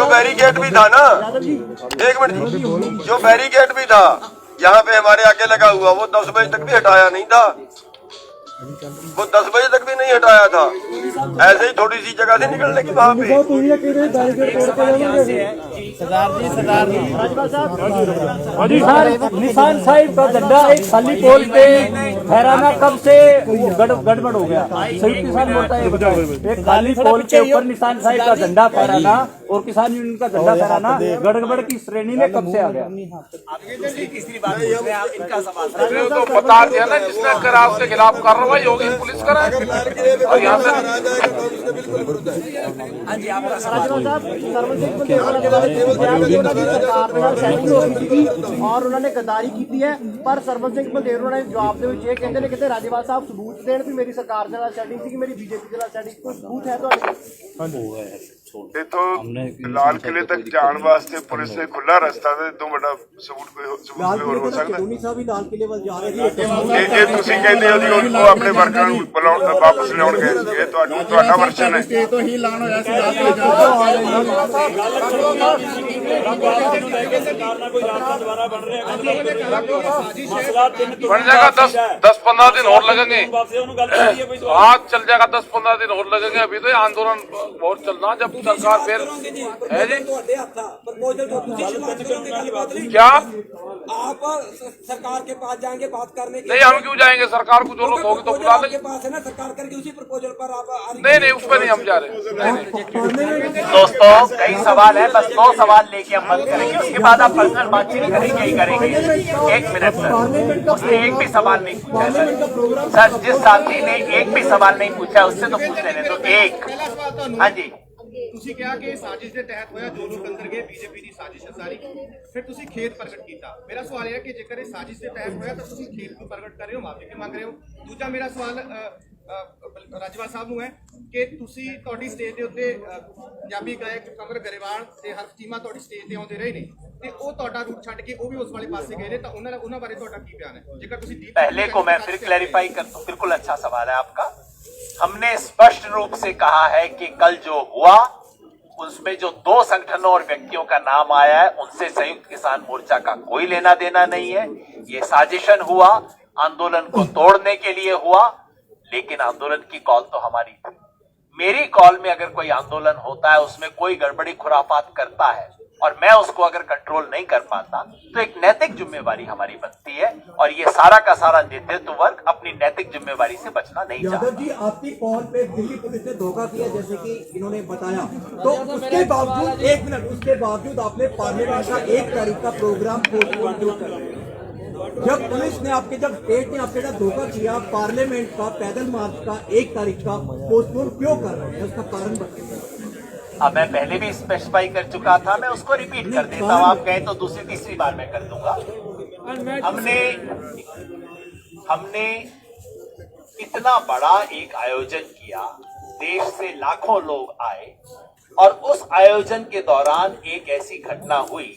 बैरिकेड भी था ना, एक मिनट जी, जो बैरिकेड भी था यहाँ पे हमारे आगे लगा हुआ वो 10 बजे तक भी हटाया नहीं था, वो 10 बजे तक भी नहीं हटाया था। ऐसे ही थोड़ी सी जगह से निकलने की वहाँ पे। निशान साहिब का झंडा एक खाली पोल पे फहराना कब से गड़बड़ हो गया? संयुक्त किसान मोर्चा एक खाली पोल के ऊपर निशान साहिब का झंडा फहराना और किसान यूनियन का झंडा फहराना गड़बड़ की श्रेणी में कब से आ गया? तीसरी बात पूछ रहे हैं आप, इनका सवाल तो बता दिया ना, जिसने करा उसके खिलाफ कार्रवाई होगी, पुलिस कराए। और यहाँ से हाँ जी आपका और उन्होंने गद्दारी की है, पर सरवन सिंह बलदेव ने जवाब दे ये कहते ने कि राजेवाल साहब सबूत देण भी मेरी सरकार ਦੇ ਨਾਲ ਸੈਟਿੰਗ ਸੀ, मेरी बीजेपी ਦੇ ਨਾਲ ਸੈਟਿंग, ਕੋਈ सबूत है ਤੁਹਾਡੇ? ਇਹ तो लाल किले तक जाने वास्ते पुलिस ने खुला रास्ता दे तो बड़ा सबूत कोई हो सकता है। साहब भी लाल किले ਵੱਲ ਜਾ ਰਹੇ ਸੀ। ਇਹ ਤੁਸੀਂ ਕਹਿੰਦੇ ਹੋ ਜੀ ਉਹ ਆਪਣੇ ਵਰਕਰਾਂ ਨੂੰ ਬੁਲਾਉਣ ਵਾਪਸ ਲਿਆਉਣ ਗਏ, ਇਹ ਤੁਹਾਡਾ ਵਰਸ਼ਨ ਹੈ। ਤੋਂ ਹੀ ਐਲਾਨ ਹੋਇਆ ਸੀ ਲਾਲ ਕਿਲੇ बन जाएगा 10-15 दिन और लगेंगे, आज चल जाएगा 10-15 दिन और लगेंगे। अभी तो आंदोलन बहुत चल रहा, जब सरकार फिर है जी क्या आप सरकार के पास जाएंगे बात करने के? नहीं, हम क्यों जाएंगे? सरकार को जरूरत होगी तो बुला लेंगे। पास है ना सरकार करके उसी प्रपोजल पर आप नहीं उस पर नहीं हम जा रहे। दोस्तों कई सवाल है, बस 2 सवाल लेके हम बंद करेंगे, उसके बाद आप पर्सनल बातचीत करेंगे ही करेंगे। 1 मिनट सर, उसने एक भी सवाल नहीं पूछा सर, जिस साथी ने एक भी सवाल नहीं पूछा उससे तो पूछ लेने तो एक। हाँ जी ਤੁਸੀਂ ਕਿਹਾ ਕਿ ਸਾਜ਼ਿਸ਼ ਦੇ ਤਹਿਤ ਹੋਇਆ, ਜੋ ਲੋਕ ਅੰਦਰ ਗਏ ਬੀਜੇਪੀ ਦੀ ਸਾਜ਼ਿਸ਼ ਹੈ ਸਾਰੀ, ਫਿਰ ਤੁਸੀਂ ਖੇਤ ਪ੍ਰਗਟ ਕੀਤਾ। ਮੇਰਾ ਸਵਾਲ ਇਹ ਹੈ ਕਿ ਜੇਕਰ ਇਹ ਸਾਜ਼ਿਸ਼ ਦੇ ਤਹਿਤ ਹੋਇਆ ਤਾਂ ਤੁਸੀਂ ਖੇਤ ਨੂੰ ਪ੍ਰਗਟ ਕਰ ਰਹੇ ਹੋ, ਮਾਫੀ ਕਿਉਂ ਮੰਗ ਰਹੇ ਹੋ? ਦੂਜਾ ਮੇਰਾ ਸਵਾਲ ਰਾਜਵਾ ਸਾਹਿਬ ਨੂੰ ਹੈ ਕਿ ਤੁਸੀਂ ਤੁਹਾਡੀ ਸਟੇਜ ਦੇ ਉੱਤੇ ਪੰਜਾਬੀ ਗਾਇਕ ਕੰਵਰ ਗਰੇਵਾਲ ਤੇ ਹਰਫ ਚੀਮਾ ਤੁਹਾਡੀ ਸਟੇਜ ਤੇ ਆਉਂਦੇ ਰਹੇ ਨੇ ਤੇ ਉਹ ਤੁਹਾਡਾ ਰੂਟ ਛੱਡ ਕੇ ਉਹ ਵੀ ਉਸ ਵਾਲੇ ਪਾਸੇ ਗਏ ਨੇ, ਤਾਂ ਉਹਨਾਂ ਬਾਰੇ ਤੁਹਾਡਾ ਕੀ ਬਿਆਨ है? ਜੇਕਰ ਤੁਸੀਂ पहले को मैं फिर क्लैरिफाई कर दूं, बिल्कुल अच्छा सवाल है आपका। हमने स्पष्ट रूप से कहा है कि कल जो हुआ उसमें जो 2 संगठनों और व्यक्तियों का नाम आया है उनसे संयुक्त किसान मोर्चा का कोई लेना देना नहीं है। ये साजिशन हुआ, आंदोलन को तोड़ने के लिए हुआ, लेकिन आंदोलन की कॉल तो हमारी थी। मेरी कॉल में अगर कोई आंदोलन होता है उसमें कोई गड़बड़ी खुराफात करता है और मैं उसको अगर कंट्रोल नहीं कर पाता तो एक नैतिक जिम्मेवारी हमारी बनती है, और ये सारा का सारा नेतृत्व वर्ग अपनी नैतिक जिम्मेवारी से बचना नहीं चाहता। यादव जी, आपकी कॉल पे दिल्ली पुलिस ने धोखा किया जैसे कि इन्होंने बताया, तो उसके बावजूद 1 मिनट, उसके बावजूद आपने पार्लियामेंट का 1 तारीख का प्रोग्राम पोस्टपोन क्यों कर दिया? जब पुलिस ने आपके, जब स्टेट ने आपके साथ धोखा किया, पार्लियामेंट का पैदल मार्च का 1 तारीख का पोस्टपोन क्यों कर रहे हैं? उसका कारण बताइए। अब मैं पहले भी स्पेसिफाई कर चुका था, मैं उसको रिपीट कर देता हूं। आप कहें तो दूसरी तीसरी बार मैं कर दूंगा। हमने इतना बड़ा एक आयोजन किया, देश से लाखों लोग आए, और उस आयोजन के दौरान एक ऐसी घटना हुई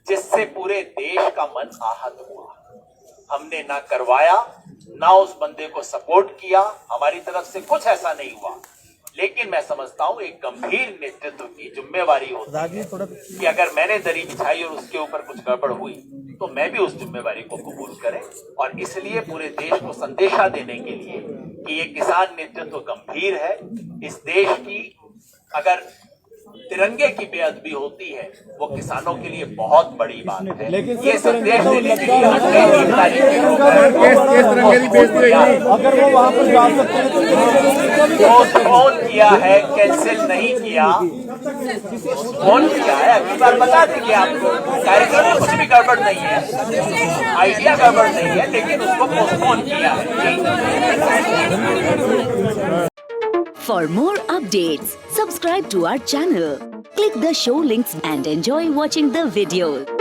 जिससे पूरे देश का मन आहत हुआ। हमने ना करवाया, ना उस बंदे को सपोर्ट किया, हमारी तरफ से कुछ ऐसा नहीं हुआ। लेकिन मैं समझता हूं एक गंभीर नेतृत्व की जिम्मेवारी होती है कि अगर मैंने दरी बिछाई और उसके ऊपर कुछ गड़बड़ हुई तो मैं भी उस जिम्मेवारी को कबूल करें। और इसलिए पूरे देश को संदेशा देने के लिए कि ये किसान नेतृत्व गंभीर है, इस देश की अगर तिरंगे की बेअदबी होती है वो किसानों के लिए बहुत बड़ी बात है। लेकिन ये संदेश देने के लिए अगर वो वहां पर जा सकते हैं तो फोन किया है, कैंसिल नहीं किया, फोन किया है, अगली बार बता देंगे आपको। कार्यक्रम में कुछ भी गड़बड़ नहीं है, आइडिया गड़बड़ नहीं है, लेकिन उसको पोस्टपोन किया है। For more updates, subscribe to our channel, click the show links and enjoy watching the videos.